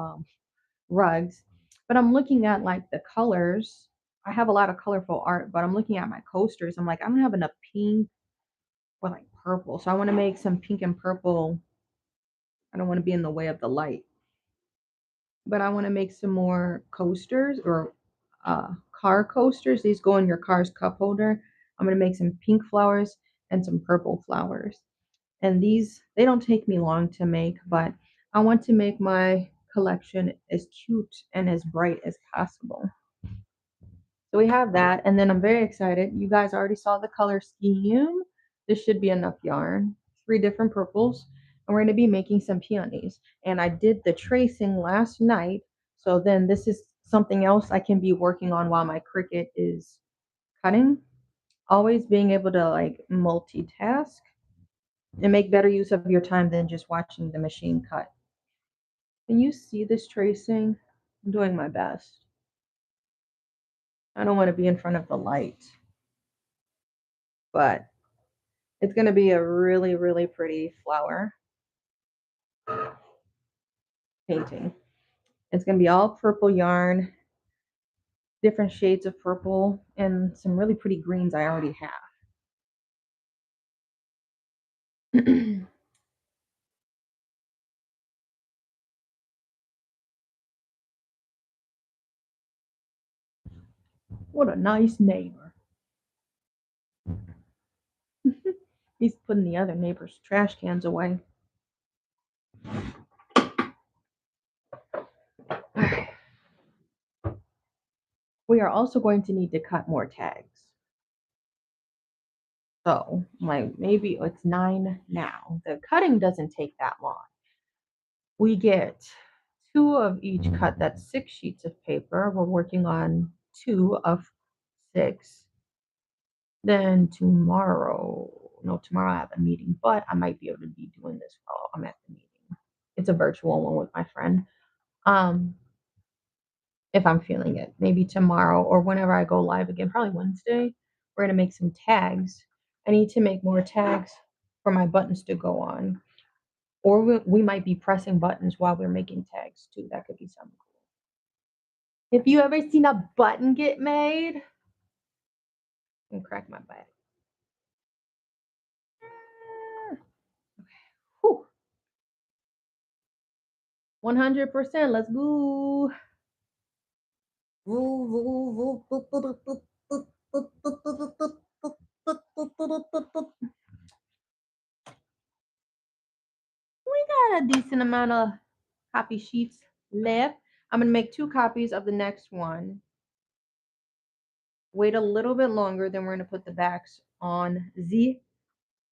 rugs, but I'm looking at like the colors. I have a lot of colorful art, but I'm looking at my coasters. I'm like, I don't have enough pink or like purple. So I want to make some pink and purple. I don't want to be in the way of the light, but I want to make some more coasters or car coasters. These go in your car's cup holder. I'm going to make some pink flowers and some purple flowers. And these, they don't take me long to make, but I want to make my collection as cute and as bright as possible. So we have that. And then I'm very excited. You guys already saw the color scheme. This should be enough yarn. 3 different purples. And we're going to be making some peonies. And I did the tracing last night. So then this is something else I can be working on while my Cricut is cutting. Always being able to like multitask and make better use of your time than just watching the machine cut. Can you see this tracing? I'm doing my best. I don't want to be in front of the light, but it's going to be a really, really pretty flower painting. It's going to be all purple yarn, different shades of purple, and some really pretty greens I already have. What a nice neighbor. He's putting the other neighbor's trash cans away. We are also going to need to cut more tags. So, like maybe it's 9 now. The cutting doesn't take that long. We get 2 of each cut. That's 6 sheets of paper. We're working on 2 of 6. Then tomorrow, no, tomorrow I have a meeting, but I might be able to be doing this while I'm at the meeting. It's a virtual one with my friend. Um, if I'm feeling it, maybe tomorrow or whenever I go live again, probably Wednesday, we're gonna make some tags. I need to make more tags for my buttons to go on, or we might be pressing buttons while we're making tags too. That could be something cool. Have you ever seen a button get made? And crack my back. Whew. 100%. Let's go. We got a decent amount of copy sheets left. I'm going to make 2 copies of the next one. Wait a little bit longer, then we're going to put the backs on the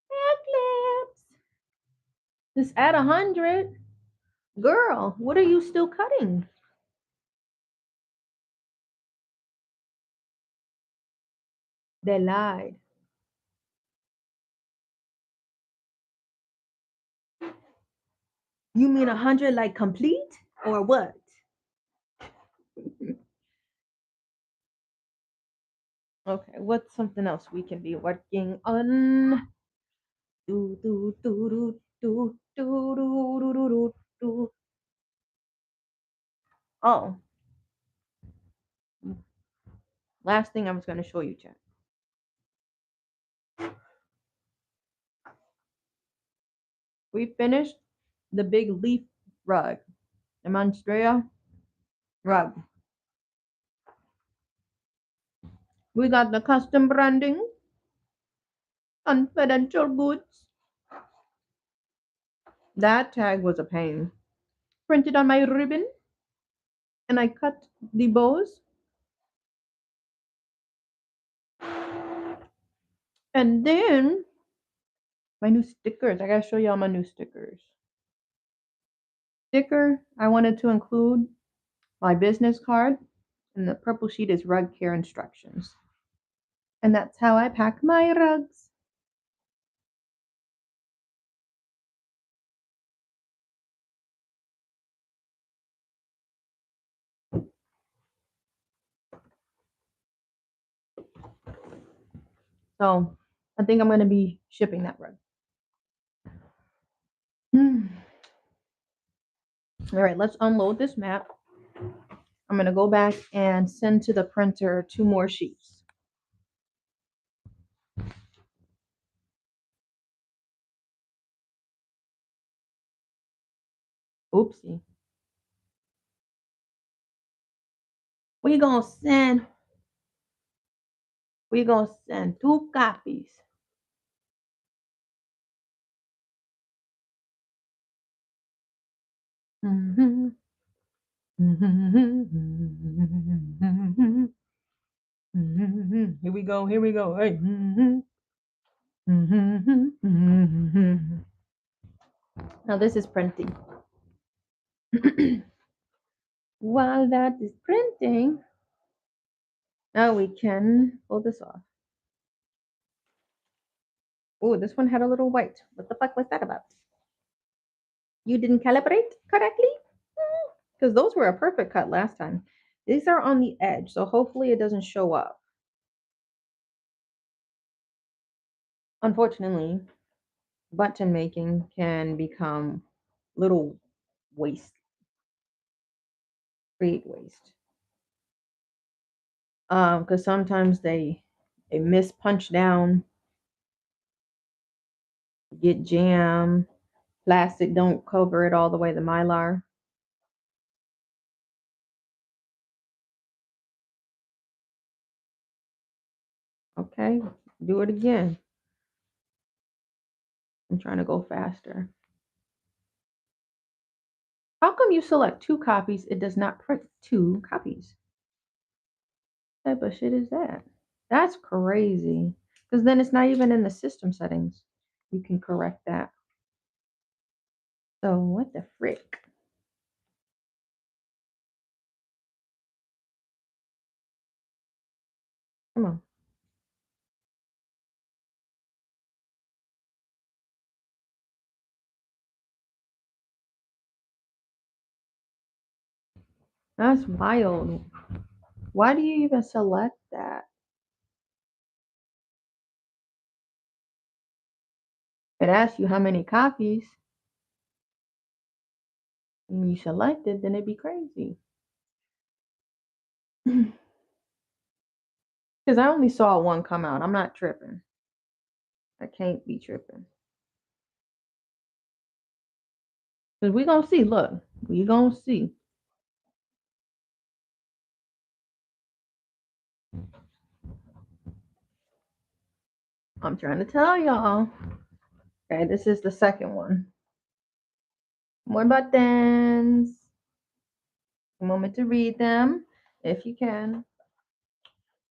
back clips. This at 100. Girl, what are you still cutting? They lied. You mean 100 like complete or what? Okay, what's something else we can be working on? Do, do, do, do, do, do, do, do, do, do, do. Oh, last thing I was going to show you, chat. We finished the big leaf rug, the Monstrea rug. We got the custom branding, confidential goods. That tag was a pain. Printed on my ribbon, and I cut the bows. And then my new stickers. I gotta show y'all my new stickers. Sticker I wanted to include my business card, and the purple sheet is rug care instructions. And that's how I pack my rugs. So I think I'm going to be shipping that rug. All right, let's unload this map. I'm going to go back and send to the printer 2 more sheets. Oopsie. We're going to send 2 copies. Mm-hmm. Here we go. Here we go. Hey. Now this is printing. While that is printing, now we can pull this off. Oh, this one had a little white. What the fuck was that about? You didn't calibrate correctly? Because those were a perfect cut last time. These are on the edge, so hopefully it doesn't show up. Unfortunately, button making can become little waste, create waste. Because sometimes they miss punch down, Get jam. Plastic, don't cover it all the way, the Mylar. Okay, do it again. I'm trying to go faster. How come you select two copies? It does not print two copies. What type of shit is that? That's crazy. Because then it's not even in the system settings. You can correct that. So what the frick? Come on. That's wild. Why do you even select that? It asks you how many copies and you select it, then it'd be crazy. Because I only saw one come out. I'm not tripping. I can't be tripping. Because we going to see. Look, we going to see. I'm trying to tell y'all. Okay, this is the second one. More buttons. A moment to read them if you can.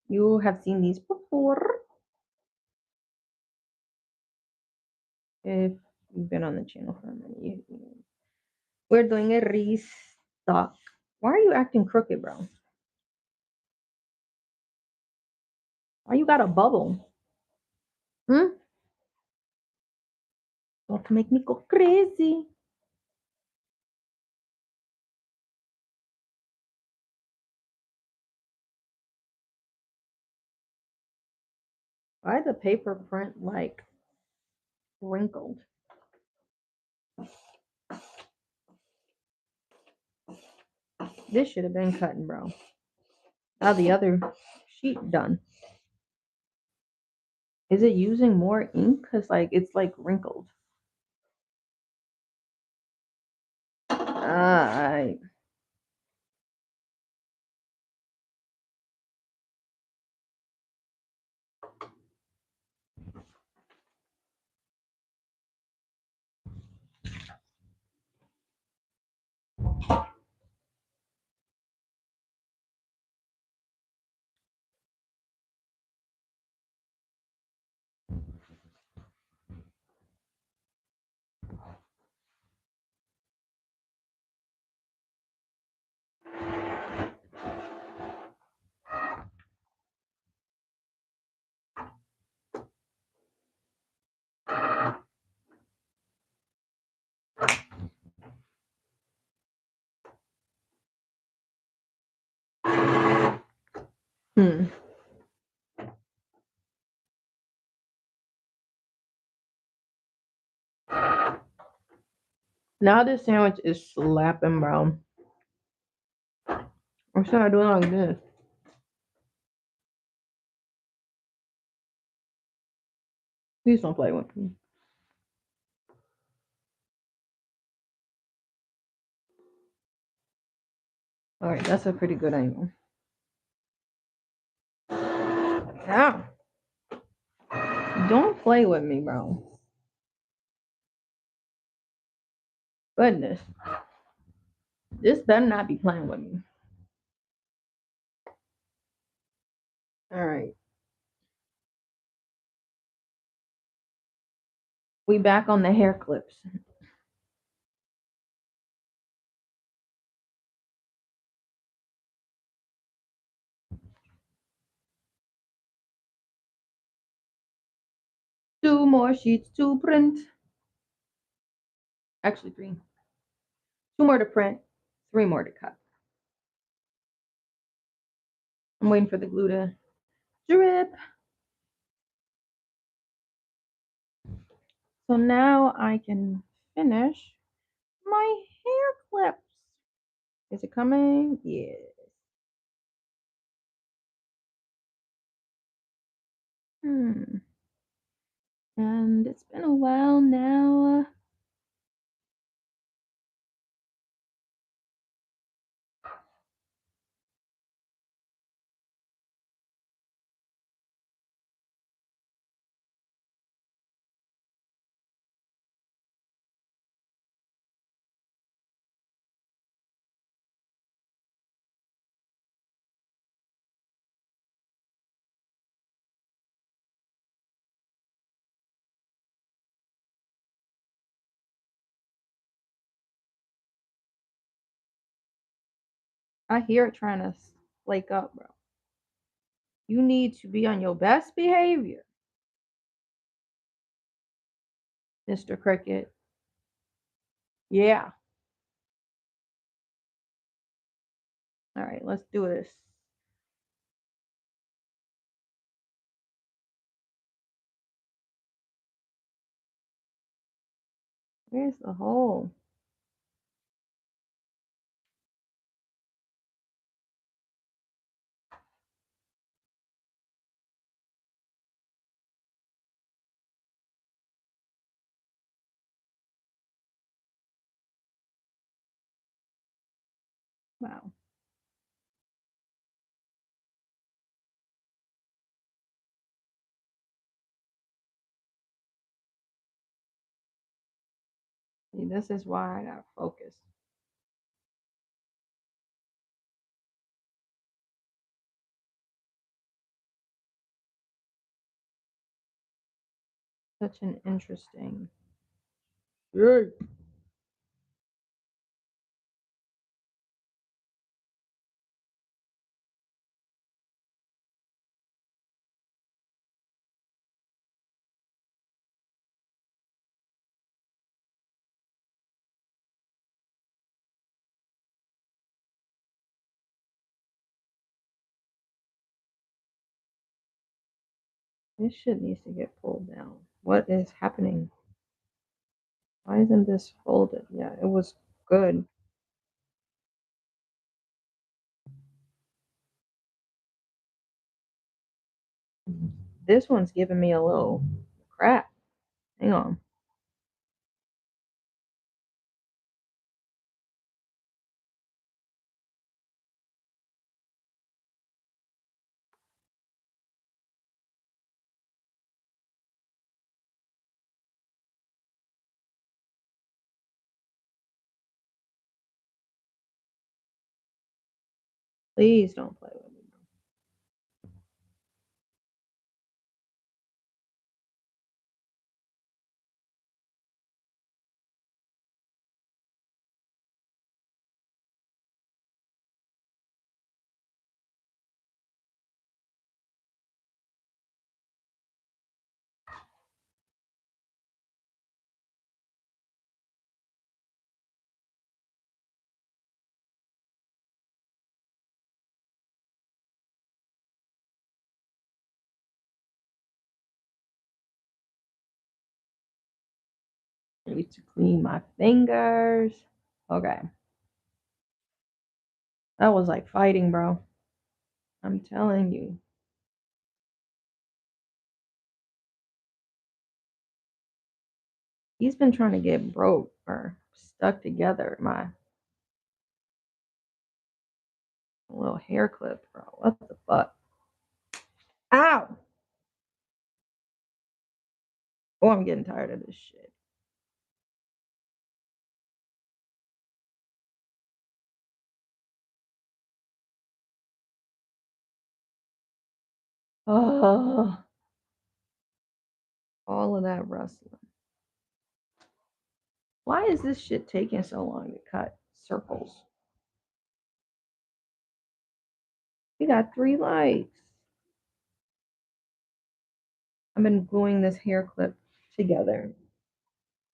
You have seen these before. If you've been on the channel for a minute. We're doing a restock. Why are you acting crooked, bro? Why you got a bubble? Hmm? Don't make me go crazy. Why is the paper print like wrinkled? This should have been cutting, bro. Now the other sheet done. Is it using more ink? Cause like it's like wrinkled. I hmm. Now this sandwich is slapping, bro. I'm sorry doing like this. Please don't play with me. All right, that's a pretty good angle. Yeah. Don't play with me, bro. Goodness. This better not be playing with me. All right. We back on the hair clips. Two more sheets to print. Actually, three. Two more to print. Three more to cut. I'm waiting for the glue to drip. So now I can finish my hair clips. Is it coming? Yes. Hmm. And it's been a while now. I hear it trying to flake up, bro. You need to be on your best behavior, Mr. Cricket. Yeah. All right, let's do this. Where's the hole? Wow. See, this is why I gotta focus. Such an interesting. Yeah. This shit needs to get pulled down. What is happening? Why isn't this folded? Yeah, it was good. This one's giving me a little crap. Hang on. Please don't play with me. I need to clean my fingers. Okay. That was like fighting, bro. I'm telling you. He's been trying to get broke or stuck together. My little hair clip, bro. What the fuck? Ow! Oh, I'm getting tired of this shit. Oh, all of that rustling. Why is this shit taking so long to cut circles? We got 3 likes. I've been gluing this hair clip together.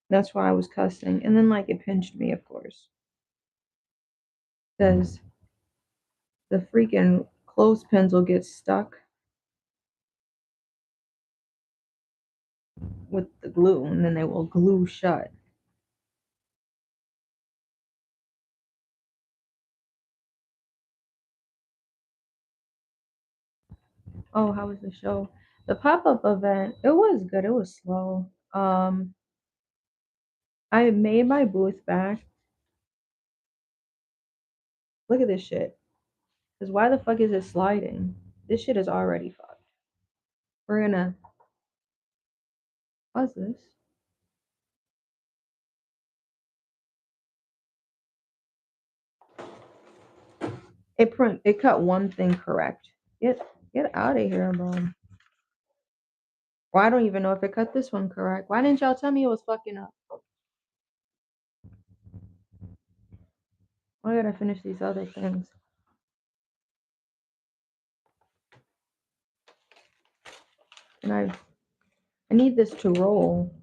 That's why I was cussing. And then, like, it pinched me, of course. Because the freaking clothespins will get stuck with the glue and then they will glue shut. Oh, how was the show? The pop-up event, it was good. It was slow. I made my booth back. Look at this shit. Cause why the fuck is it sliding? This shit is already fucked. We're gonna. What's this? It cut one thing correct. Get out of here, bro. Well, I don't even know if it cut this one correct. Why didn't y'all tell me it was fucking up? I gotta finish these other things. And I need this to roll.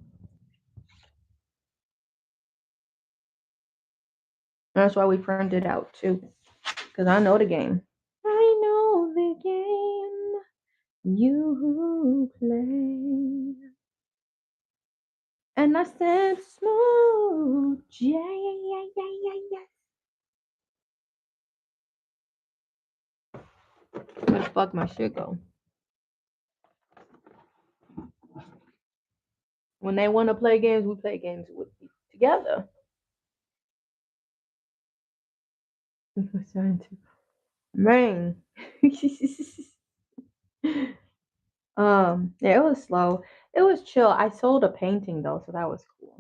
That's why we printed out too. Because I know the game. I know the game you play. And I said smooth. Yeah, yeah, yeah, yeah, yeah, yeah. Where the fuck my shit go? When they want to play games, we play games with together. Man. Yeah, it was slow. It was chill. I sold a painting though, so that was cool.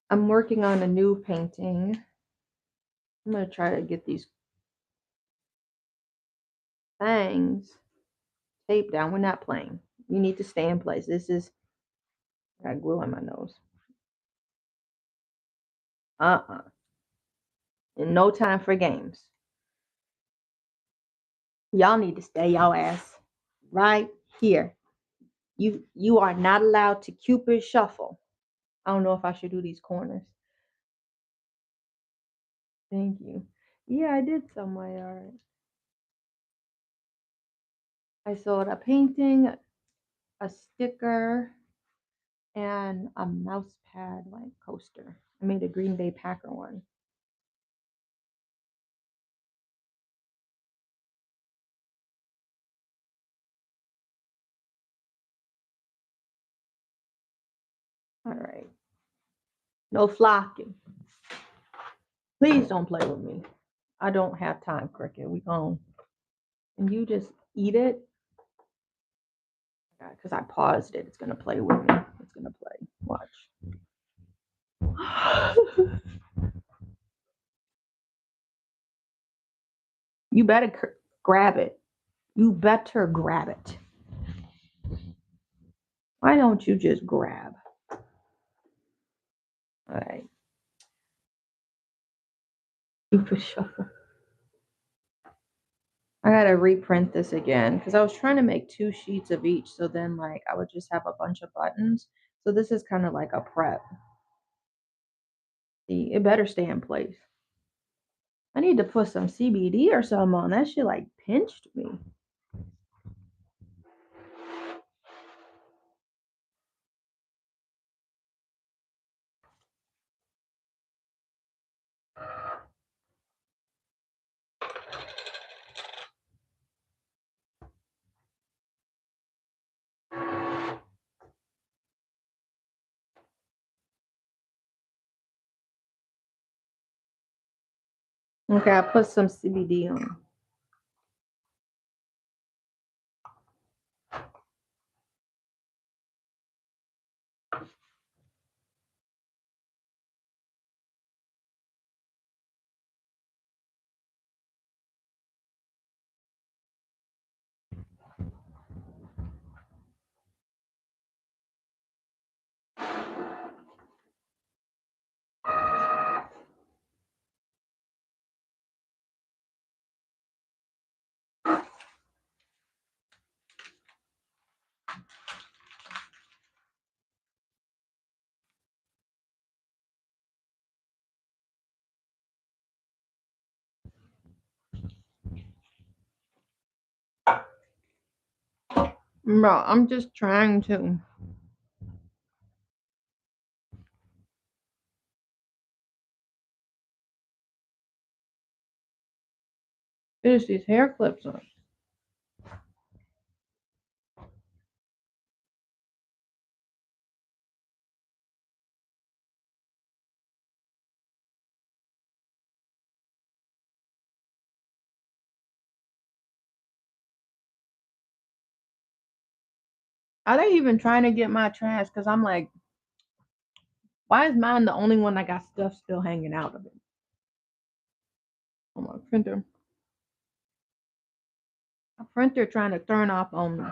I'm working on a new painting. I'm gonna try to get these things taped down. We're not playing. You need to stay in place. This is I got glue on my nose. Uh-uh. And no time for games. Y'all need to stay y'all ass right here. You are not allowed to Cupid shuffle. I don't know if I should do these corners. Thank you. Yeah, I did sell my art. I sold a painting, a sticker, and a mouse pad like coaster. I made a Green Bay Packer one. All right. No flocking. Please don't play with me. I don't have time, Cricket. We gone. And you just eat it. Because I paused it. It's gonna play with me. It's gonna play. Watch. You better grab it. You better grab it. Why don't you just grab? All right. Super shuffle. I gotta reprint this again because I was trying to make 2 sheets of each, so then like I would just have a bunch of buttons. So this is kind of like a prep. See, it better stay in place. I need to put some CBD or something on. That shit like pinched me. Okay, I put some CBD on. Bro, I'm just trying to finish these hair clips on. Are they even trying to get my trash? Because I'm like, why is mine the only one that got stuff still hanging out of it? Oh my printer. A printer trying to turn off on me.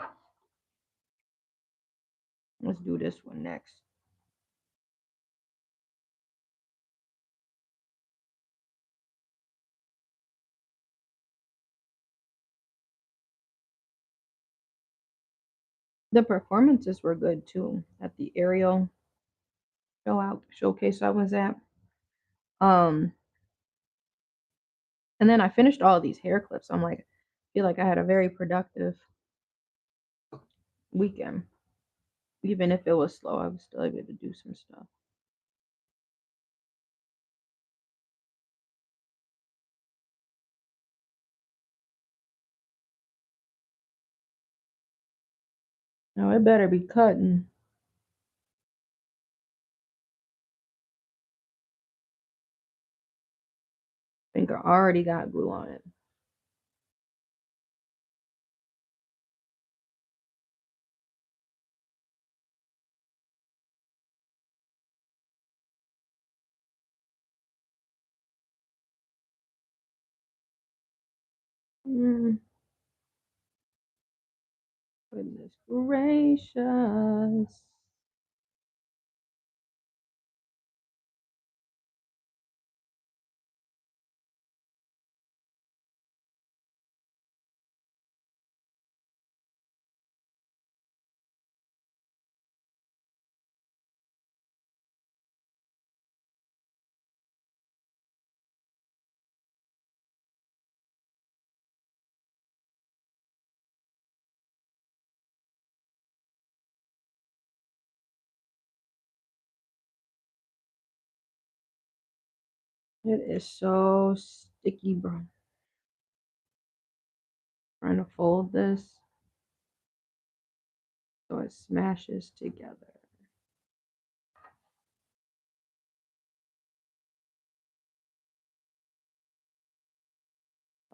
Let's do this one next. The performances were good too at the aerial showcase I was at. Um, and then I finished all these hair clips. I'm like, I feel like I had a very productive weekend. Even if it was slow, I was still able to do some stuff. Now it better be cutting. I think I already got glue on it. Mm, goodness gracious. It is so sticky, bro. Trying to fold this so it smashes together.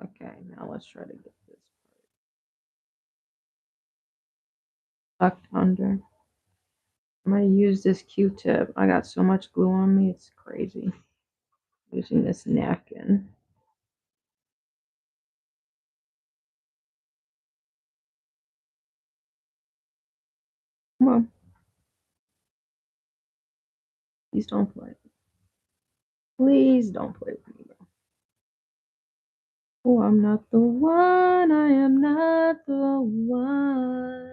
Okay, now let's try to get this tucked under. I'm gonna use this Q-tip. I got so much glue on me, it's crazy. Using this napkin. Come on, please don't play. Please don't play with me, bro. Oh, I'm not the one. I am not the one.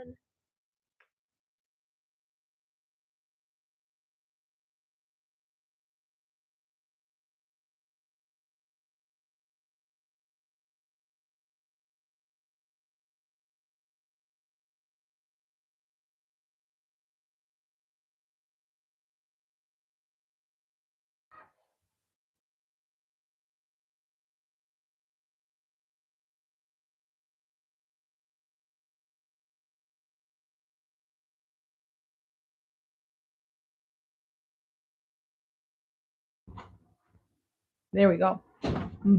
There we go.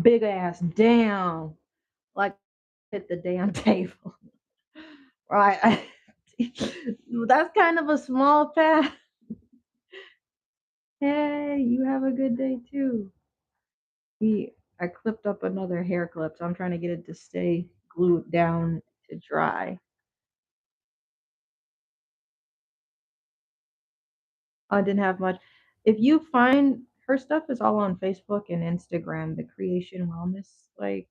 Big ass down. Like hit the damn table. Right. That's kind of a small pass. Hey, you have a good day too. I clipped up another hair clip, so I'm trying to get it to stay glued down to dry. I didn't have much. If you find her stuff is all on Facebook and Instagram, the Creation Wellness, like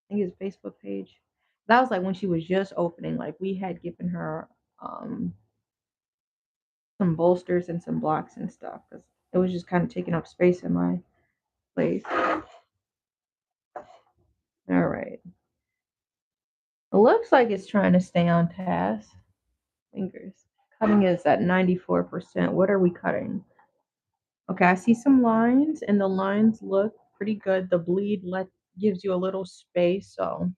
I think it's Facebook page. That was like when she was just opening. Like we had given her um some bolsters and some blocks and stuff because it was just kind of taking up space in my place. All right. It looks like it's trying to stay on task. Fingers. Cutting is at 94%. What are we cutting? Okay, I see some lines, and the lines look pretty good. The bleed gives you a little space, so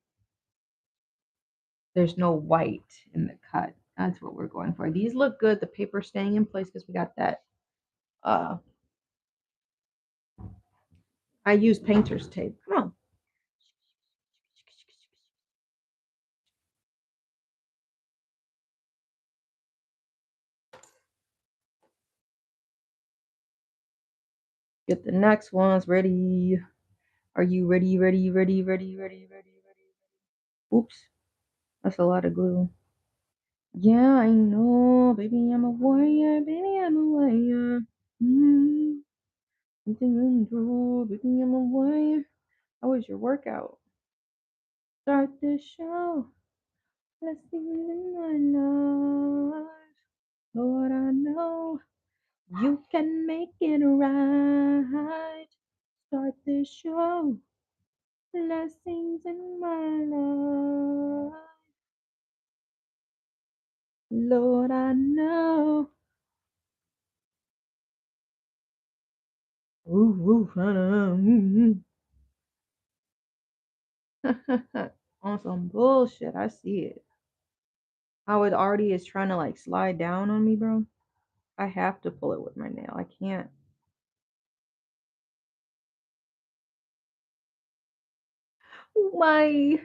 there's no white in the cut. That's what we're going for. These look good. The paper staying in place because we got that. Uh, I use painter's tape. Come on. Get the next ones ready. Are you ready, ready, ready, ready, ready, ready, ready? Oops, that's a lot of glue. Yeah, I know, baby, I'm a warrior, baby, I'm a warrior. Mm, something in control, baby, I'm a warrior. How was your workout? Start the show. Blessings in my life. Lord, I know you can make it right. Start the show. Blessings in my life. Lord, I know. Ooh, ooh, on some bullshit. I see it. How it already is trying to like slide down on me, bro. I have to pull it with my nail. I can't. Why?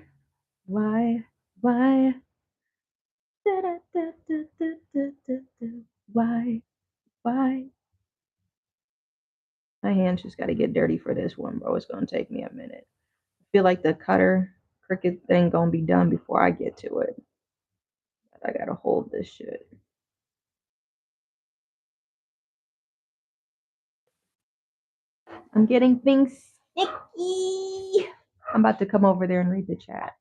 Why? Why? Da, da, da, da, da, da, da, da. Why? Why? My hands just got to get dirty for this one, bro. It's gonna take me a minute. I feel like the cutter cricket thing gonna be done before I get to it. I gotta hold this shit. I'm getting things sticky. I'm about to come over there and read the chat.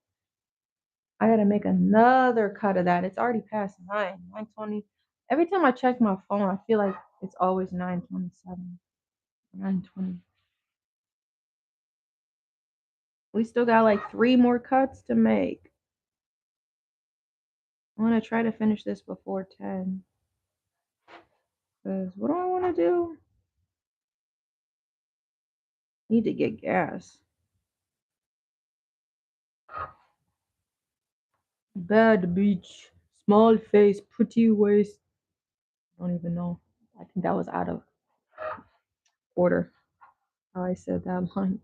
I gotta make another cut of that. It's already past 9:20. Every time I check my phone, I feel like it's always 9:27, 9:20. We still got like 3 more cuts to make. I want to try to finish this before 10. Because what do I want to do? Need to get gas. Bad beach. Small face. Pretty waist. I don't even know. I think that was out of order. How I said that line.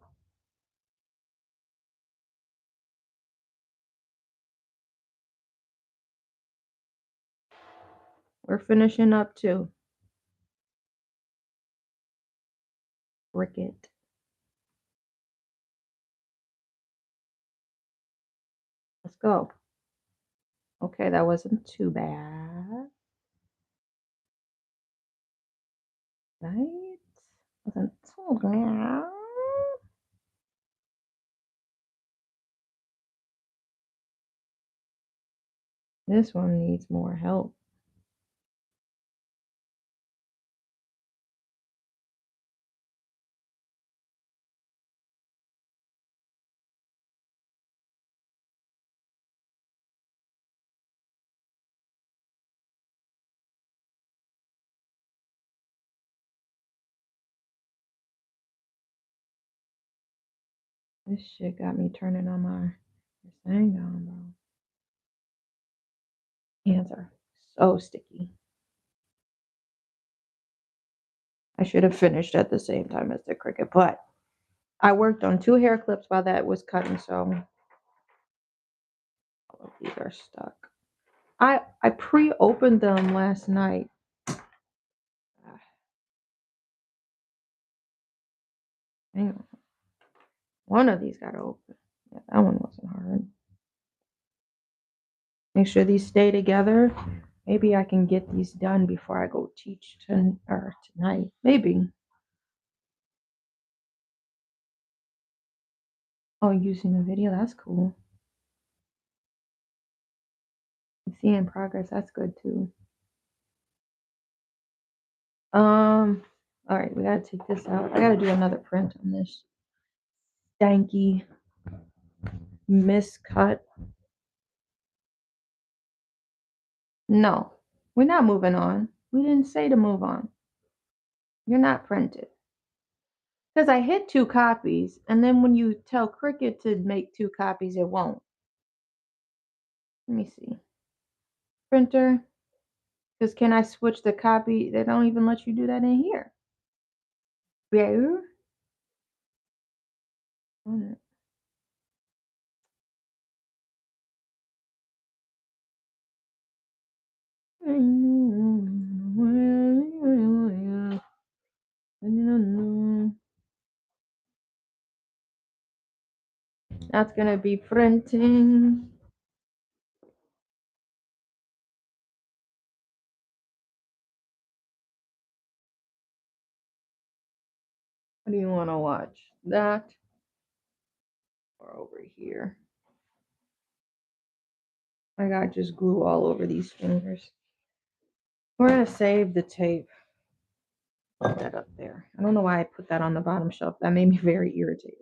We're finishing up too. Cricket. Let's go. Okay, that wasn't too bad. Right? Wasn't too bad. This one needs more help. This shit got me turning on my thing on, bro. Hands are so sticky. I should have finished at the same time as the cricket, but I worked on 2 hair clips while that was cutting, so all of these are stuck. I pre-opened them last night. Hang on. One of these got open. Yeah, that one wasn't hard. Make sure these stay together. Maybe I can get these done before I go teach tonight. Maybe. Oh, using a video, that's cool. Seeing progress, that's good too. All right, we gotta take this out. I gotta do another print on this stanky miscut. No, we're not moving on. We didn't say to move on. You're not printed. Because I hit 2 copies, and then when you tell Cricut to make 2 copies, it won't. Let me see. Printer. Because can I switch the copy? They don't even let you do that in here. Yeah. That's gonna be printing. What do you want to watch? That or over here? I got just glue all over these fingers. We're gonna save the tape. Put that up there. I don't know why I put that on the bottom shelf. That made me very irritated.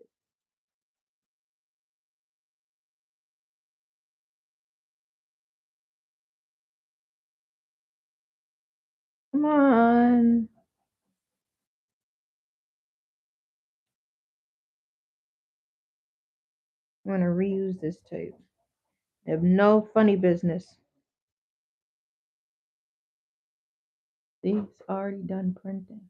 Come on. I'm gonna reuse this tape. I have no funny business. See, it's already done printing.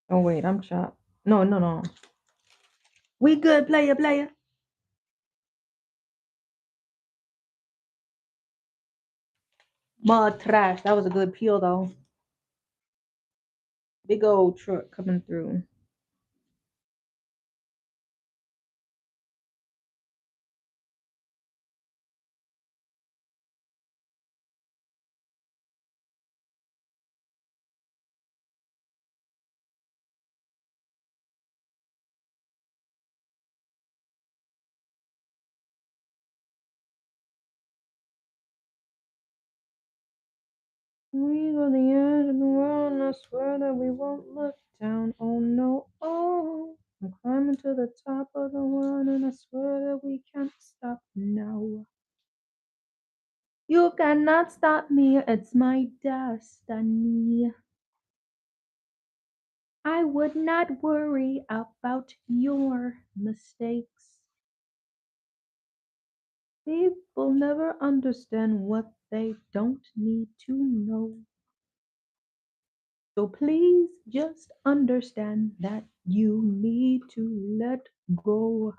Oh wait, I'm chopped. No, no, no. We good, player, player. Mud trash. That was a good peel though. Big old truck coming through. We go to the end of the world, and I swear that we won't look down. Oh no, oh. I'm climbing to the top of the world, and I swear that we can't stop now. You cannot stop me, it's my destiny. I would not worry about your mistakes. People never understand what they don't need to know. So please just understand that you need to let go.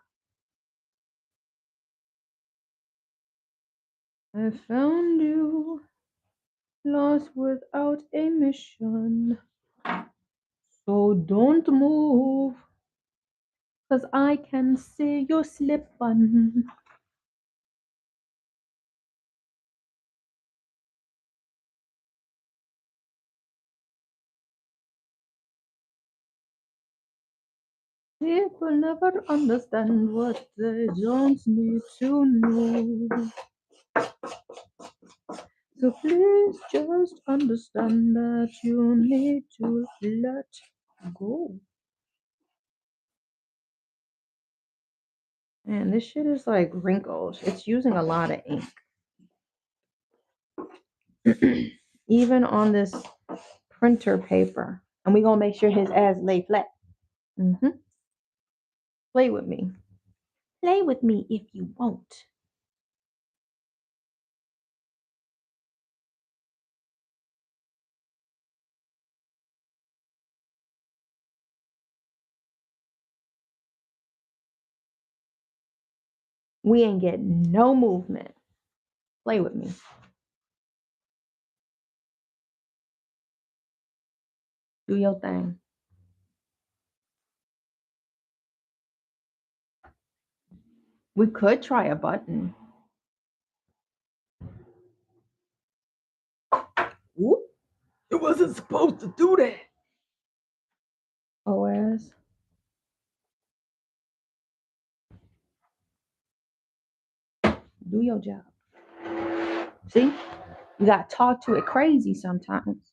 I found you lost without a mission. So don't move, 'cause I can see you slipping. People never understand what they don't need to know. So please just understand that you need to let go. Man, this shit is like wrinkles. It's using a lot of ink. Even on this printer paper. And we gonna make sure his ass lay flat. Play with me. Play with me if you want. We ain't getting no movement. Play with me. Do your thing. We could try a button. Whoop. It wasn't supposed to do that. OS. Do your job. See? You gotta talk to it crazy sometimes.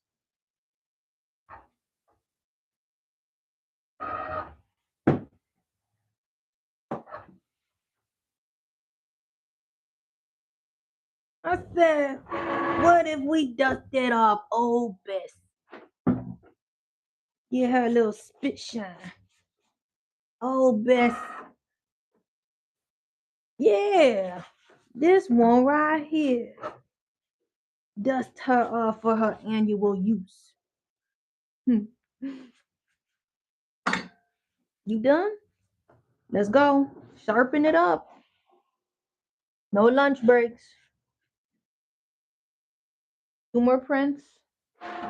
I said, what if we dusted off old Bess? Get her a little spit shine. Old Bess. Yeah. This one right here. Dust her off for her annual use. You done? Let's go. Sharpen it up. No lunch breaks. Two more prints.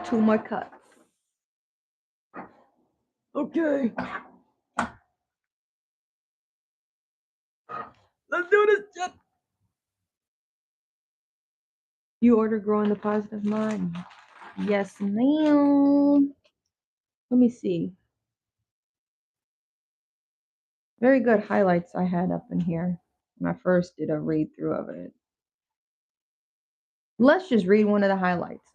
Two more cuts. Okay. Let's do this. You order growing the positive mind. Yes, ma'am. Let me see. Very good highlights I had up in here when I first did a read through of it. Let's just read one of the highlights.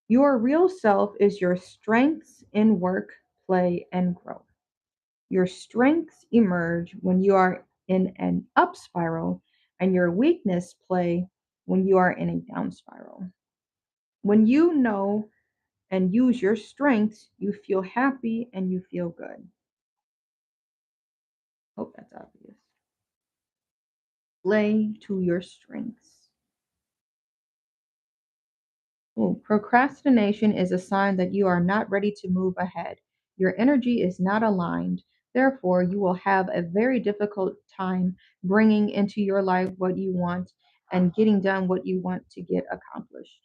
Your real self is your strengths in work, play, and growth. Your strengths emerge when you are in an up spiral, and your weakness play when you are in a down spiral. When you know and use your strengths, you feel happy and you feel good. Hope that's obvious. Play to your strengths. Ooh, procrastination is a sign that you are not ready to move ahead. Your energy is not aligned. Therefore, you will have a very difficult time bringing into your life what you want and getting done what you want to get accomplished.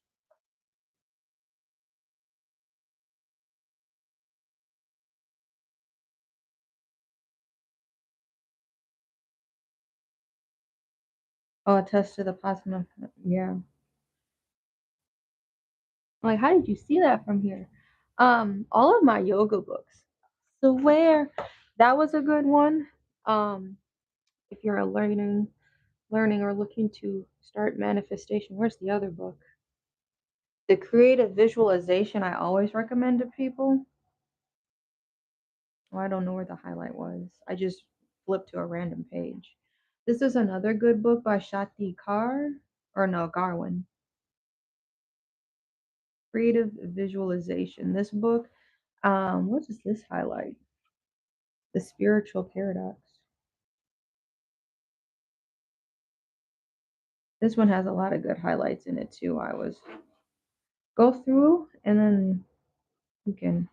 Oh, attest to the positive. Yeah. Like, how did you see that from here? All of my yoga books. So where that was a good one. If you're a learning or looking to start manifestation, where's the other book? The creative visualization I always recommend to people. Oh, I don't know where the highlight was. I just flipped to a random page. This is another good book by Shakti Kar, or no, Garwin. Creative visualization. This book, what does this highlight? The spiritual paradox. This one has a lot of good highlights in it too. I was go through and then you can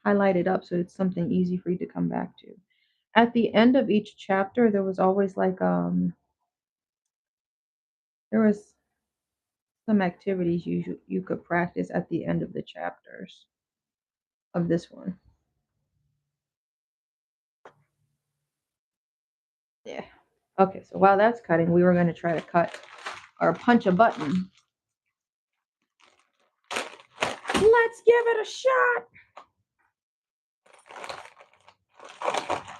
highlight it up so it's something easy for you to come back to. At the end of each chapter, there was always like there was some activities you could practice at the end of the chapters of this one. Yeah. Okay, so while that's cutting, we were going to try to cut or punch a button. Let's give it a shot.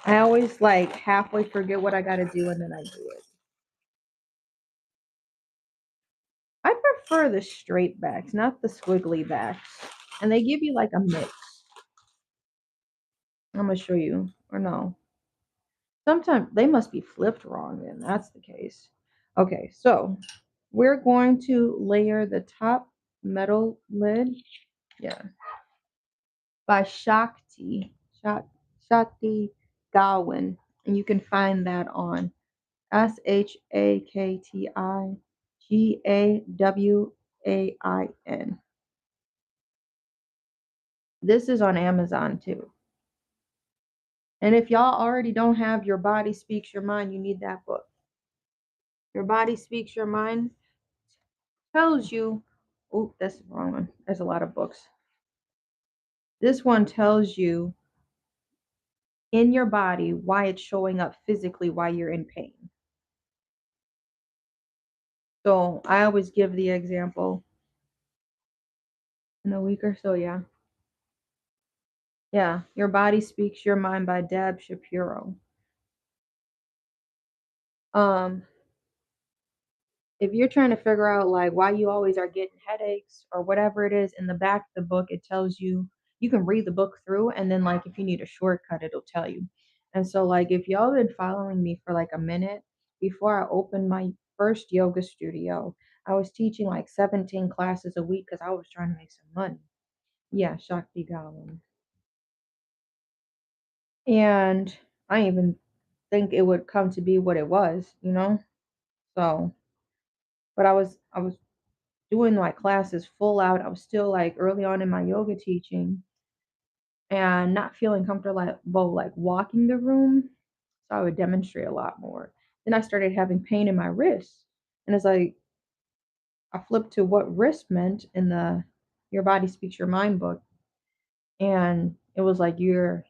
I always like halfway forget what I got to do and then I do it. I prefer the straight backs, not the squiggly backs. And they give you like a mix. I'm going to show you. Or no. Sometimes they must be flipped wrong then. That's the case. Okay, so we're going to layer the top metal lid. Yeah. By Shakti Gawain. And you can find that on SHAKTIGAWAIN. This is on Amazon too. And if y'all already don't have Your Body Speaks Your Mind, you need that book. Your Body Speaks Your Mind tells you, oh, that's the wrong one. There's a lot of books. This one tells you in your body why it's showing up physically, why you're in pain. So I always give the example in a week or so, yeah. Yeah, Your Body Speaks Your Mind by Deb Shapiro. Um, if you're trying to figure out like why you always are getting headaches or whatever it is, in the back of the book it tells you you can read the book through and then like if you need a shortcut it'll tell you. And so like if y'all been following me for like a minute, before I opened my first yoga studio, I was teaching like 17 classes a week because I was trying to make some money. Yeah, Shakti Gawain. And I didn't even think it would come to be what it was, you know? So, but I was doing my classes full out. I was still like early on in my yoga teaching and not feeling comfortable like walking the room. So I would demonstrate a lot more. Then I started having pain in my wrist. And it's like I flipped to what wrist meant in the Your Body Speaks Your Mind book. And it was like you're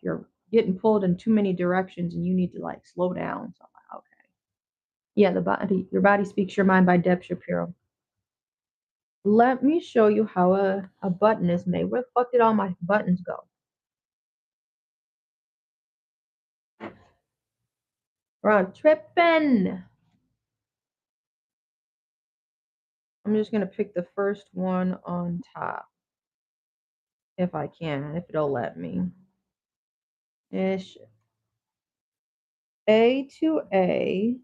getting pulled in too many directions and you need to like slow down. So I'm like, okay. Yeah, Your Body Speaks Your Mind by Deb Shapiro. Let me show you how a button is made. Where the fuck did all my buttons go? We're on tripping. I'm just gonna pick the first one on top if I can, if it'll let me. Ish. A to A.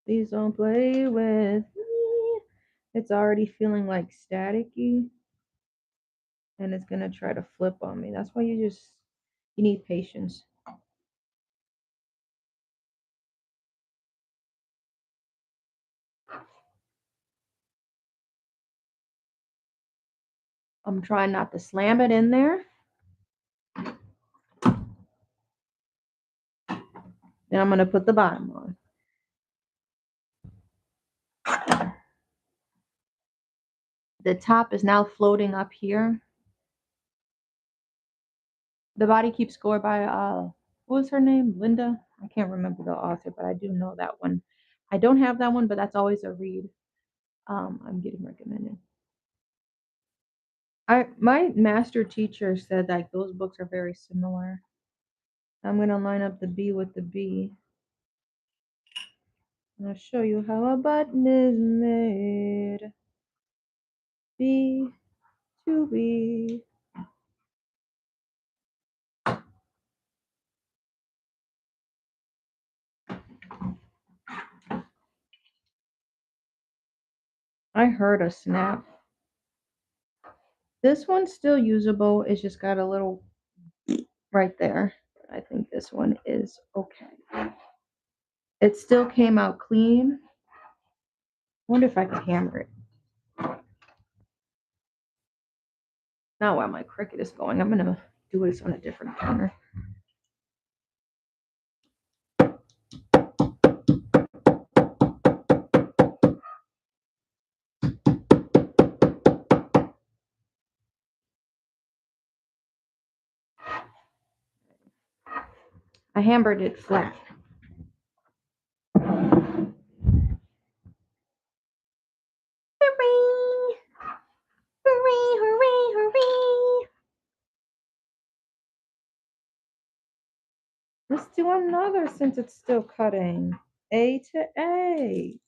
Please don't play with me. It's already feeling like staticky and it's gonna try to flip on me. That's why you need patience. I'm trying not to slam it in there. Then I'm gonna put the bottom on. The top is now floating up here. The Body Keeps Score by what was her name? Linda? I can't remember the author, but I do know that one. I don't have that one, but that's always a read I'm getting recommended. My master teacher said like those books are very similar. I'm gonna line up the B with the B. I'll show you how a button is made. B to B. I heard a snap. This one's still usable. It's just got a little right there. I think this one is okay. It still came out clean. I wonder if I could hammer it. Now while my Cricut is going, I'm gonna do this on a different counter. I hammered it flat. Hooray! Hooray, hooray, hooray! Let's do another since it's still cutting. A to A.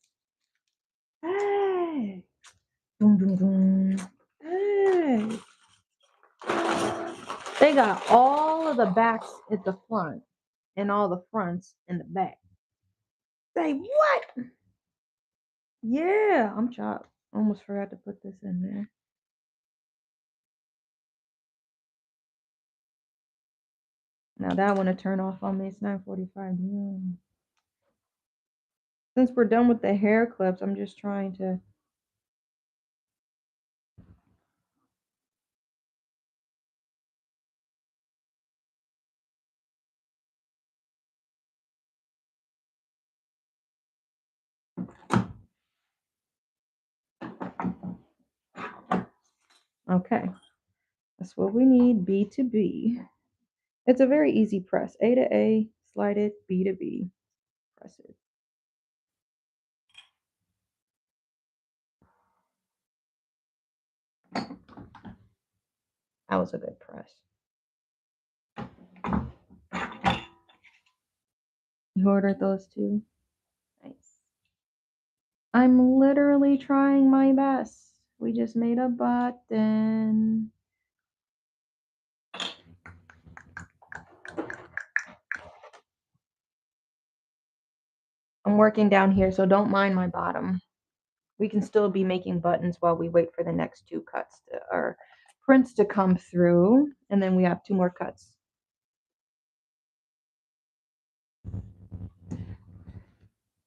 Hey. Boom, boom, boom. Hey. They got all of the backs at the front and all the fronts in the back. Say what? Yeah, I'm chopped. Almost forgot to put this in there. Now that one to turn off on me. It's 9:45. Since we're done with the hair clips, I'm just trying to. Okay, that's what we need. B to B. It's a very easy press. A to A, slide it. B to B, press it. That was a good press. You ordered those too? Nice. I'm literally trying my best. We just made a button. I'm working down here, so don't mind my bottom. We can still be making buttons while we wait for the next 2 cuts to or prints to come through, and then we have 2 more cuts.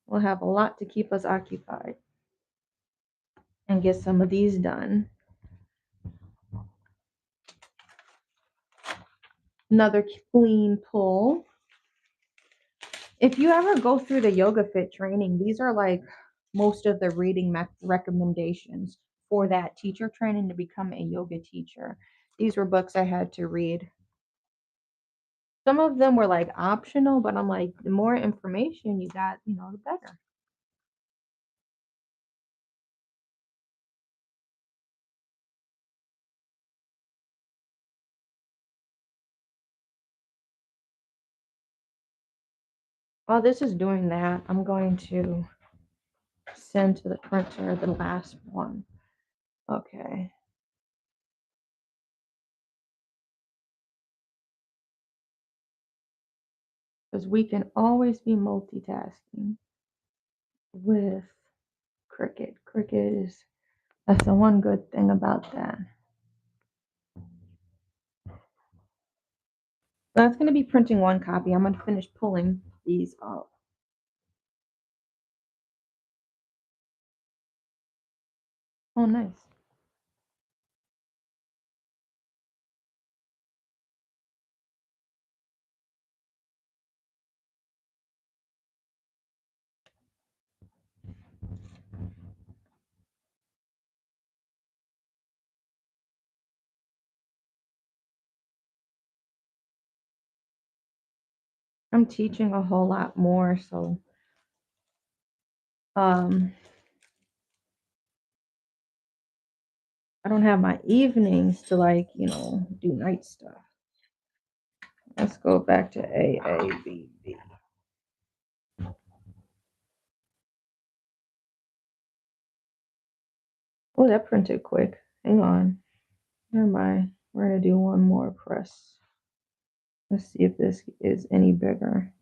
We'll have a lot to keep us occupied and get some of these done. Another clean pull. If you ever go through the Yoga Fit training, these are like most of the reading recommendations for that teacher training to become a yoga teacher. These were books I had to read. Some of them were like optional, but I'm like, the more information you got, the better. While this is doing that, I'm going to send to the printer the last one. Okay. Because we can always be multitasking with Cricut. Cricut is, that's the one good thing about that. That's going to be printing one copy. I'm going to finish pulling these up. Oh, nice. I'm teaching a whole lot more, so I don't have my evenings to do night stuff. Let's go back to AABB. Oh, that printed quick. Hang on. Where am I? We're going to do one more press. Let's see if this is any bigger.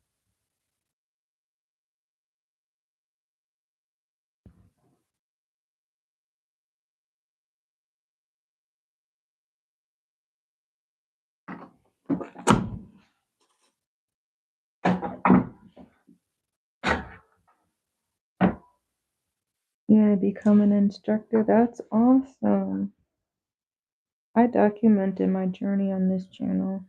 Yeah, become an instructor. That's awesome. I documented my journey on this channel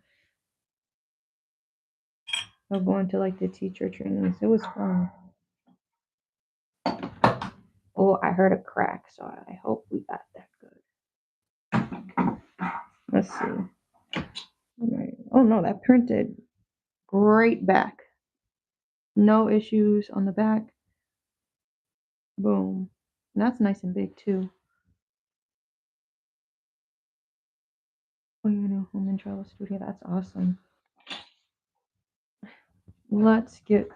of going to the teacher trainings. It was fun. Oh, I heard a crack, so I hope we got that good. Let's see. Oh no, that printed great back. No issues on the back. Boom. And that's nice and big too. Oh, home and travel studio. That's awesome. Let's get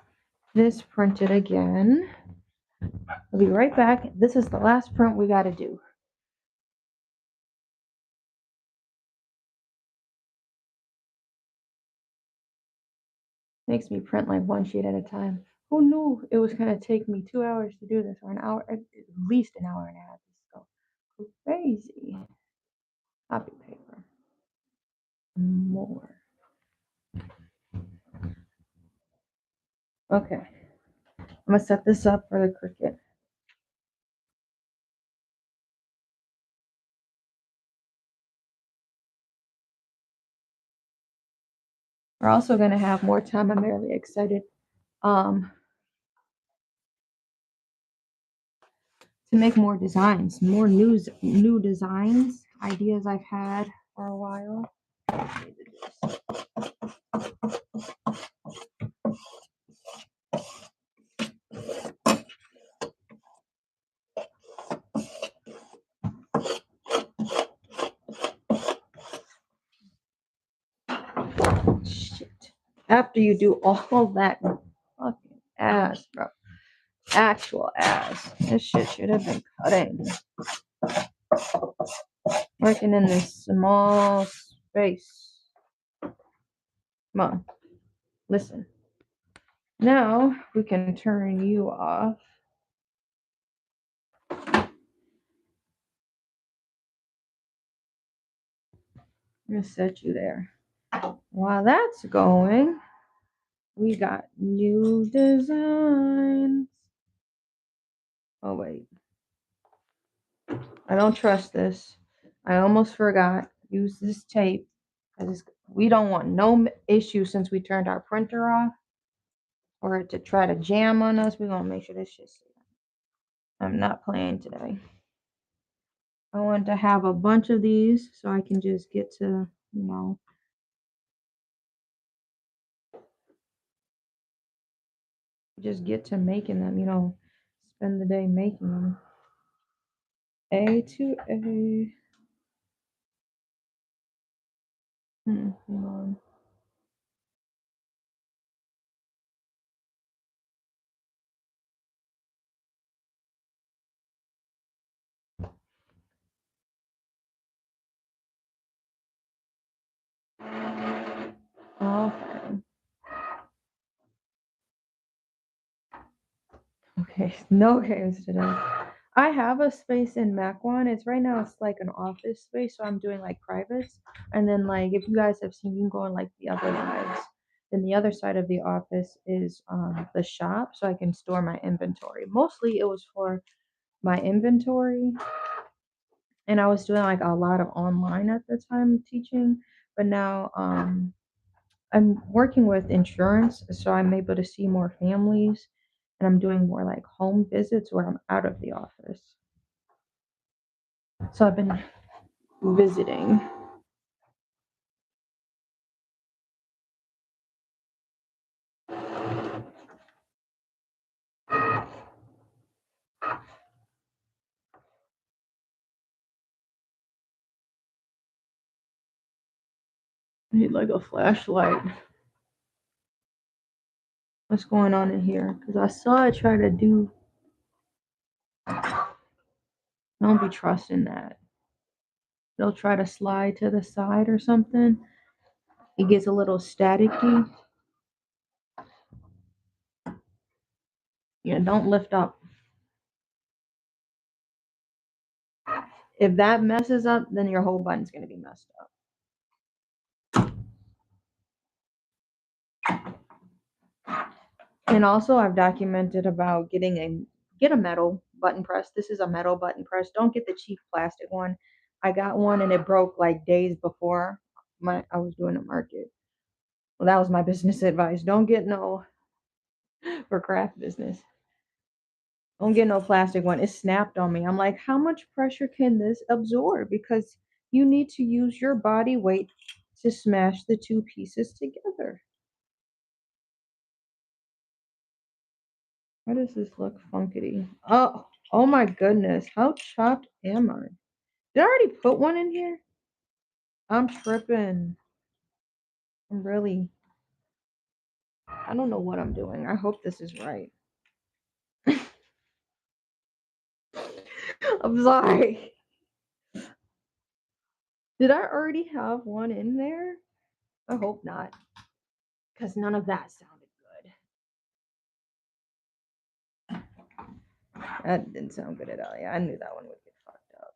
this printed again. I'll be right back. This is the last print we got to do. Makes me print like one sheet at a time. Who knew it was going to take me 2 hours to do this, or an hour, at least an hour and a half. So crazy. Copy paper. More. Okay. I'm going to set this up for the Cricut. We're also going to have more time. I'm really excited to make more designs, more new designs, ideas I've had for a while. Shit. After you do all that fucking ass, bro. Actual ass. This shit should have been cutting. Working in this small space. Come on. Listen. Now we can turn you off. I'm gonna set you there. While that's going, we got new designs. Oh wait, I don't trust this. I almost forgot. Use this tape because we don't want no issue since we turned our printer off or it to try to jam on us. We're gonna make sure this shit's. I'm not playing today. I want to have a bunch of these so I can just get to, just get to making them, spend the day making them. A to A. Hang on. Okay. Okay. No games today. I have a space in Macwan. It's right now it's like an office space, so I'm doing like privates. And then like if you guys have seen, you can go on like the other lives. Then the other side of the office is the shop, so I can store my inventory. Mostly it was for my inventory, and I was doing like a lot of online at the time teaching, but now I'm working with insurance, so I'm able to see more families, and I'm doing more like home visits where I'm out of the office. So I've been visiting. I need like a flashlight. What's going on in here? Because I saw it try to do. Don't be trusting that. They'll try to slide to the side or something. It gets a little staticky. Don't lift up. If that messes up, then your whole button's gonna be messed up. And also, I've documented about get a metal button press. This is a metal button press. Don't get the cheap plastic one. I got one and it broke like days before I was doing a market. Well, that was my business advice. Don't get no for craft business. Don't get no plastic one. It snapped on me. I'm like, how much pressure can this absorb? Because you need to use your body weight to smash the two pieces together. Why does this look funkity? Oh my goodness. How chopped am I? Did I already put one in here? I'm tripping. I'm really, I don't know what I'm doing. I hope this is right. I'm sorry. Did I already have one in there? I hope not. Because none of that sounded good. That didn't sound good at all. Yeah, I knew that one would get fucked up.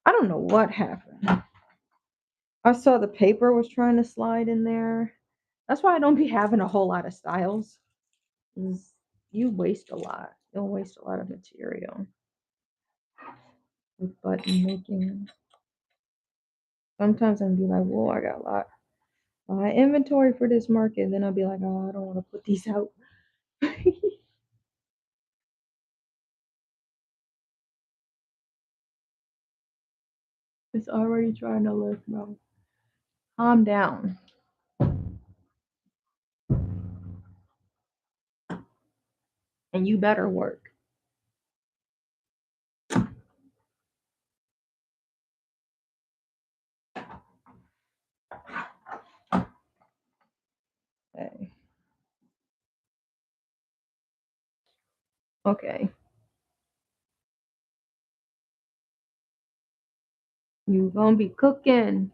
I don't know what happened. I saw the paper was trying to slide in there. That's why I don't be having a whole lot of styles. You waste a lot. You'll waste a lot of material with button making. Sometimes I'll be like, whoa, I got a lot. My inventory for this market. Then I'll be like, oh, I don't want to put these out. It's already trying to lift, bro. Calm down. And you better work. Okay. Okay. You gonna be cooking.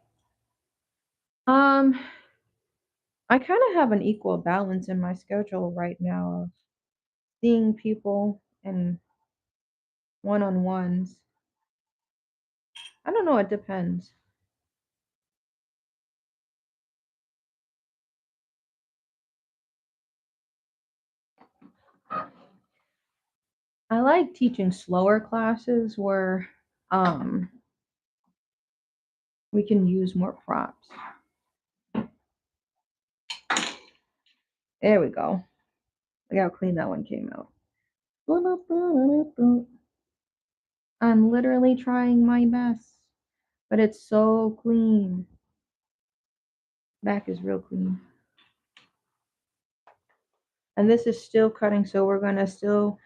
Um, I kind of have an equal balance in my schedule right now of seeing people and one-on-ones. I don't know, it depends. I like teaching slower classes where um we can use more props. There we go. Look how clean that one came out. I'm literally trying my best, but it's so clean. Back is real clean. And this is still cutting, so we're gonna still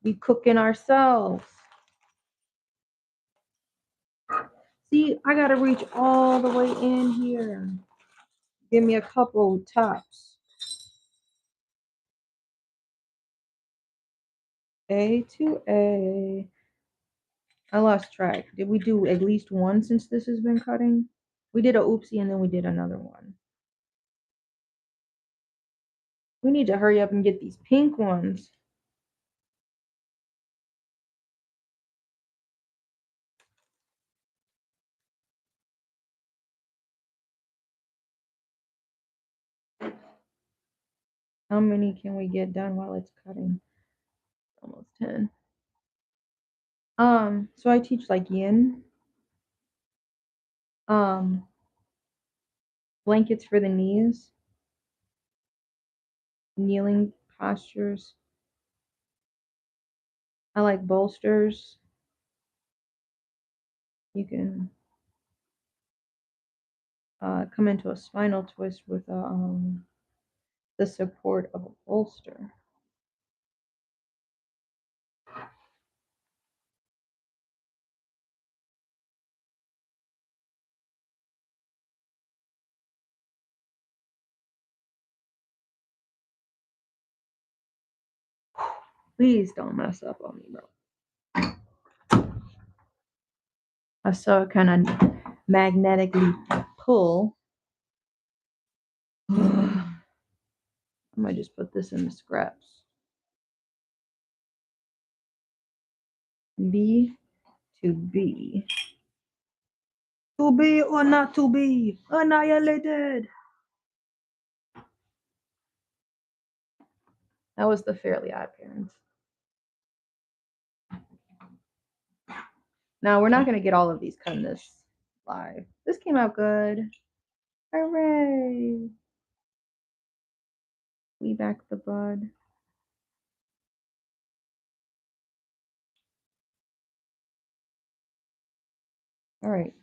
be cooking ourselves. See, I gotta reach all the way in here. Give me a couple tops. A to A. I lost track. Did we do at least one since this has been cutting? We did a oopsie and then we did another one. We need to hurry up and get these pink ones. How many can we get done while it's cutting? Almost 10. So I teach like yin, um, blankets for the knees, kneeling postures. I like bolsters. You can come into a spinal twist with the support of a bolster. Please don't mess up on me, bro. I saw it kind of magnetically pull. I might just put this in the scraps. B to B. To be or not to be annihilated. That was the Fairly Odd Parents. Now we're not gonna get all of these cut in this live. This came out good. Hooray! We back the bud. All right.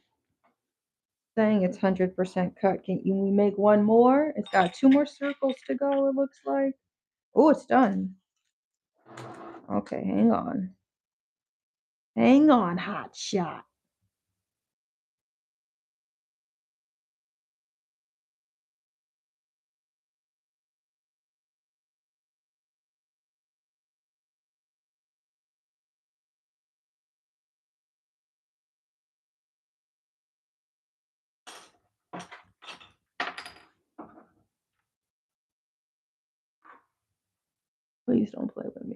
Saying it's 100% cut. Can we make one more? It's got 2 more circles to go, it looks like. Oh, it's done. Okay, hang on. Hang on, hot shot. Please don't play with me.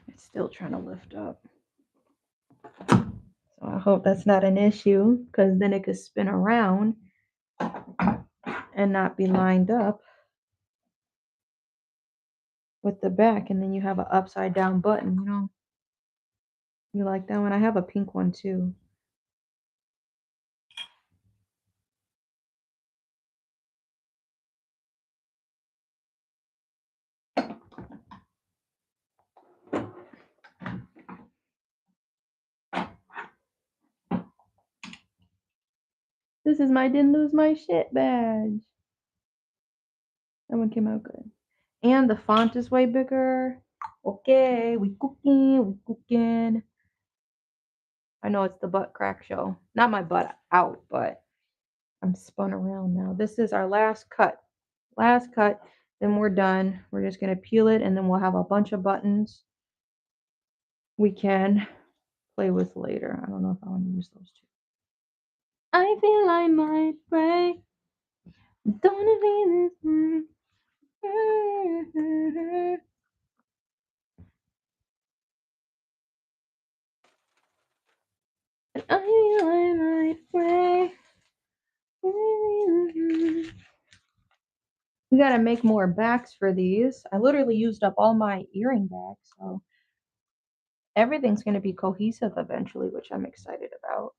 It's still trying to lift up. So I hope that's not an issue because then it could spin around and not be lined up with the back. And then you have an upside down button, you know? You like that one? I have a pink one too. This is my didn't lose my shit badge. That one came out good. And the font is way bigger. Okay, we cooking, we cooking. I know it's the butt crack show. Not my butt out, but I'm spun around now. This is our last cut. Last cut, then we're done. We're just gonna peel it and then we'll have a bunch of buttons we can play with later. I don't know if I want to use those two. I feel I might break. Don't be this way. I might pray. We gotta make more backs for these. I literally used up all my earring backs, so everything's gonna be cohesive eventually, which I'm excited about.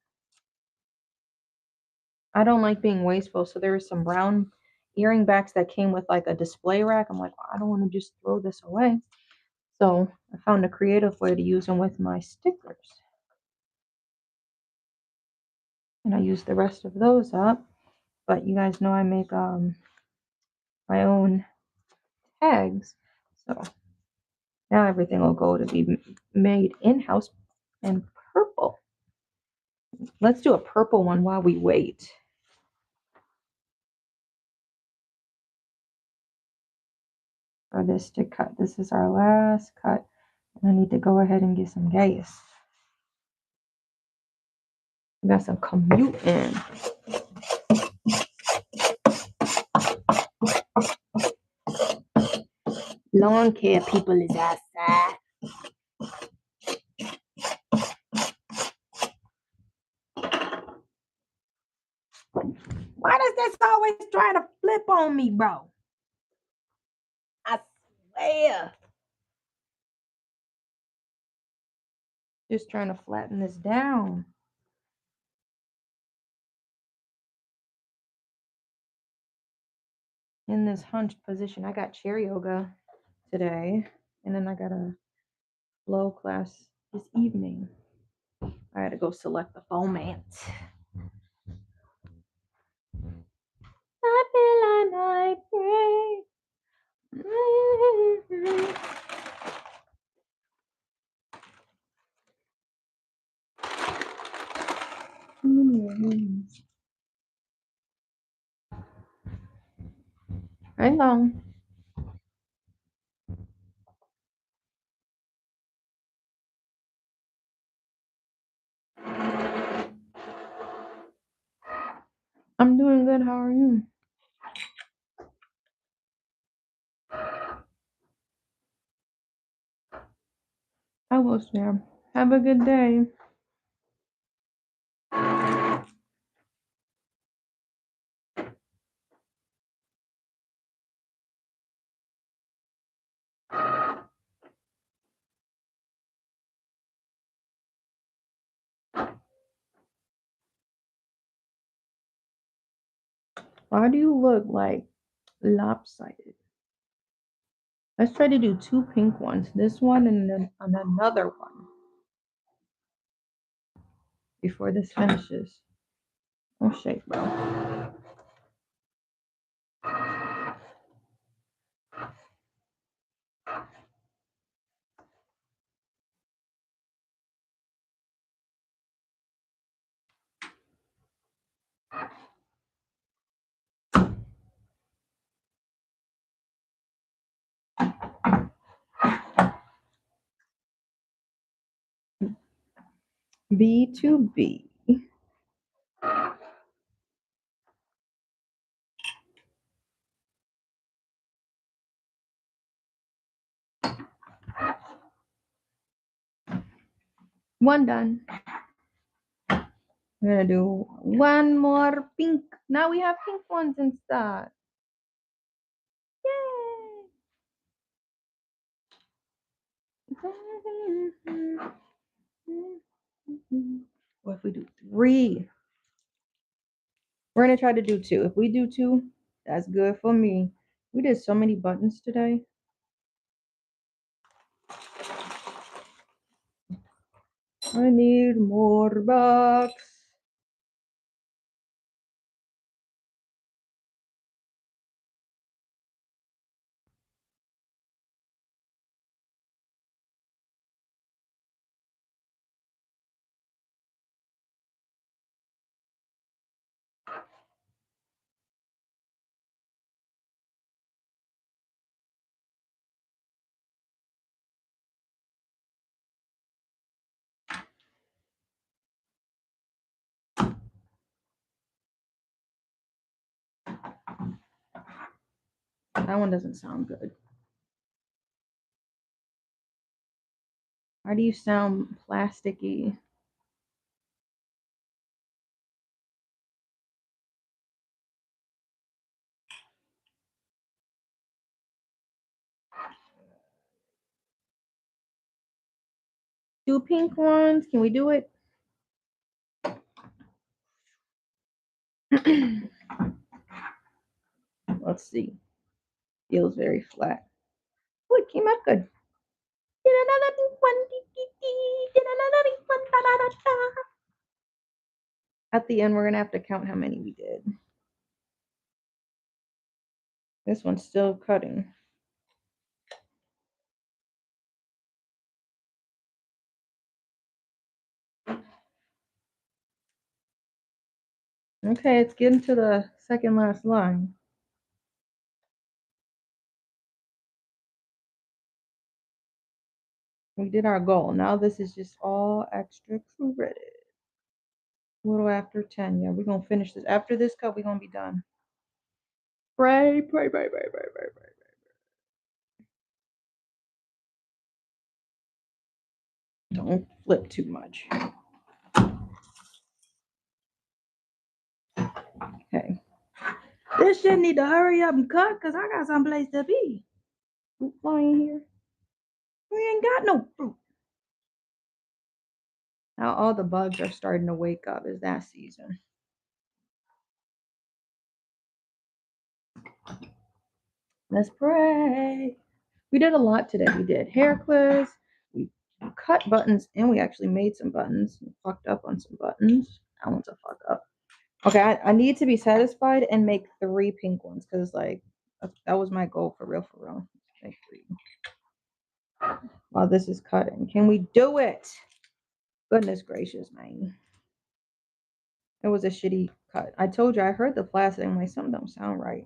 I don't like being wasteful, so there were some brown earring backs that came with like a display rack. I'm like, I don't want to just throw this away. So I found a creative way to use them with my stickers. And I use the rest of those up. But you guys know I make my own tags. So now everything will go to be made in-house and purple. Let's do a purple one while we wait. For this to cut. This is our last cut. And I need to go ahead and get some gas. We got some commuting. Lawn care people is outside. Why does this always try to flip on me, bro? I swear. Just trying to flatten this down. In this hunched position. I got chair yoga today. And then I got a flow class this evening. I had to go select the foam ant. I feel I might break. Right long. I'm doing good. How are you? I will share. Have a good day. Why do you look like lopsided? Let's try to do two pink ones. This one and then another one before this finishes. Oh shit, bro. B to B. One done. We're gonna do one more pink. Now we have pink ones instead. Yay! What if we do three? We're gonna try to do two. If we do two, that's good for me. We did so many buttons today. I need more bucks. That one doesn't sound good. Why do you sound plasticky? 2 pink ones. Can we do it? Let's see. Feels very flat. Oh, it came out good. Did another pink one. Did another pink one. Da, da, da, da. At the end, we're going to have to count how many we did. This one's still cutting. Okay, it's getting to the second last line. We did our goal. Now this is just all extra credit. A little after 10. Yeah, we're going to finish this. After this cut, we're going to be done. Pray, pray, pray, pray, pray, pray, pray. Don't flip too much. Okay. This shit need to hurry up and cut because I got someplace to be. Fruit flying here. We ain't got no fruit. Now all the bugs are starting to wake up. It's that season. Let's pray. We did a lot today. We did hair clips. We cut buttons and we actually made some buttons. We fucked up on some buttons. That one's a fuck up. Okay, I need to be satisfied and make 3 pink ones because like that was my goal for real, for real. Make 3. While this is cutting. Can we do it? Goodness gracious, man. It was a shitty cut. I told you I heard the plastic. I'm like, something don't sound right.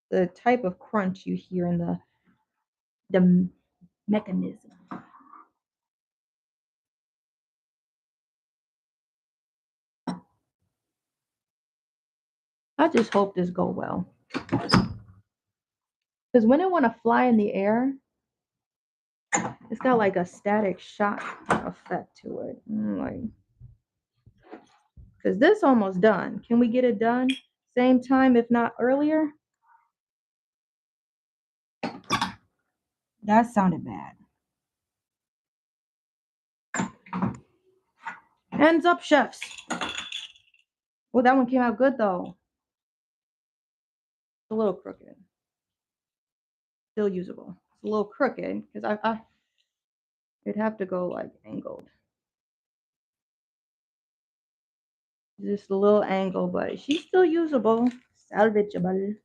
The type of crunch you hear in the mechanism. I just hope this go well. Because when it want to fly in the air, it's got like a static shock effect to it. Like, because this almost done. Can we get it done same time, if not earlier? That sounded bad. Hands up, chefs. Well, that one came out good though. It's a little crooked. Still usable. It's a little crooked because it'd have to go like angled. Just a little angle, but she's still usable. Salvageable.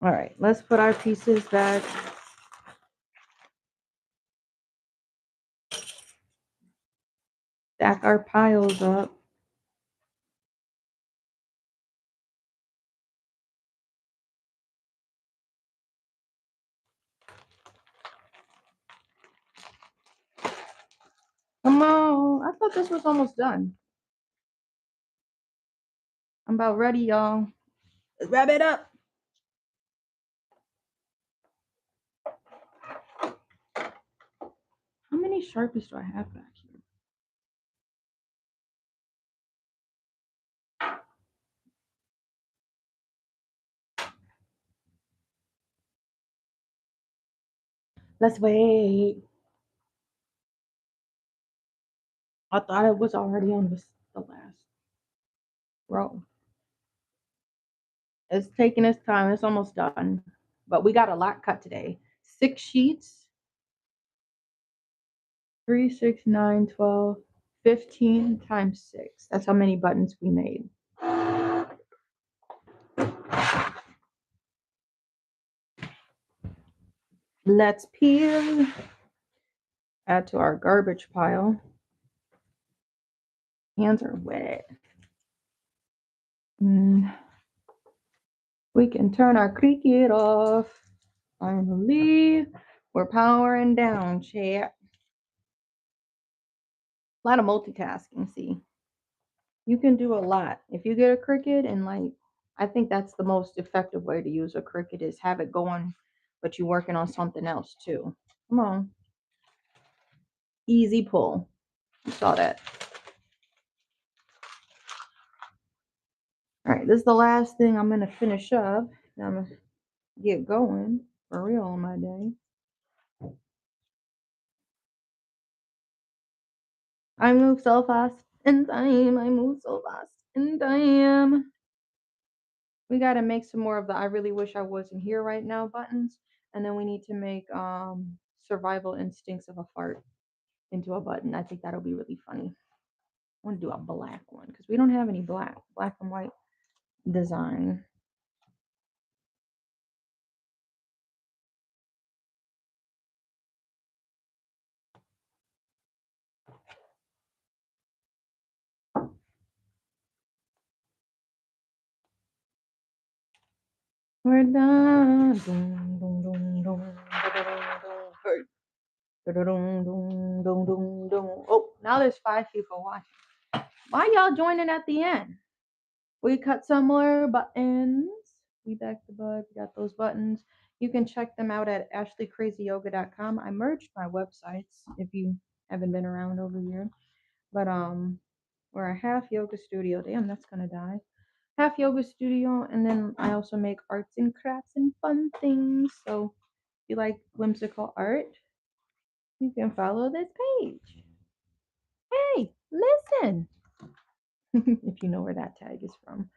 All right, let's put our pieces back. Stack our piles up. Come on. I thought this was almost done. I'm about ready, y'all. Let's wrap it up. How many Sharpies do I have back here? Let's wait. I thought it was already on the last row. It's taking its time. It's almost done. But we got a lot cut today. 6 sheets. 3, 6, 9, 12, 15 times 6. That's how many buttons we made. Let's peel. Add to our garbage pile. Hands are wet. And we can turn our Cricut off. Finally, we're powering down, chat. A lot of multitasking, see. You can do a lot. If you get a Cricut and like, I think that's the most effective way to use a Cricut is have it going, but you're working on something else too. Come on. Easy pull. You saw that. All right, this is the last thing I'm going to finish up. I'm going to get going for real on my day. I move so fast in time. I move so fast in time. We gotta make some more of the I really wish I wasn't here right now buttons. And then we need to make survival instincts of a fart into a button. I think that'll be really funny. I want to do a black one because we don't have any black and white design. We're done. Dun, dun, dun, dun, dun, hey. Dun, dun, dun, dun, dun, dun. Oh, now there's 5 people watching. Why y'all joining at the end? We cut some more buttons. We back the bud. We got those buttons. You can check them out at ashleecrazyyoga.com. I merged my websites if you haven't been around over here. But we're a half yoga studio. Damn, that's gonna die. Half yoga studio, and then I also make arts and crafts and fun things. So if you like whimsical art, you can follow this page. Hey, listen. If you know where that tag is from.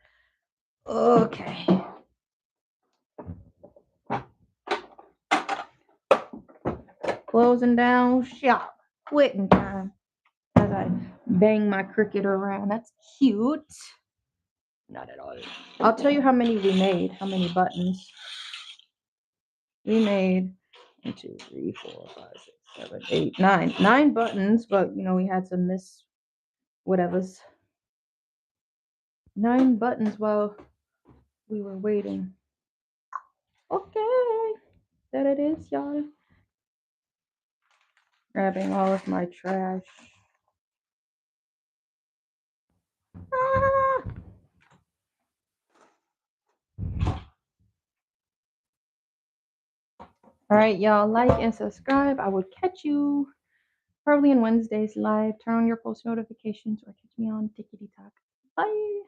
Okay. Closing down shop. Quitting time. As I bang my cricket around. That's cute. Not at all. I'll tell you how many we made. How many buttons. We made 1, 2, 3, 4, 5, 6, 7, 8, 9. 9 buttons, but we had some miss whatevers. 9 buttons while we were waiting. Okay. That it is, y'all. Grabbing all of my trash. Ah! All right, y'all, like and subscribe. I will catch you probably in Wednesday's live. Turn on your post notifications or catch me on TikTok. Bye.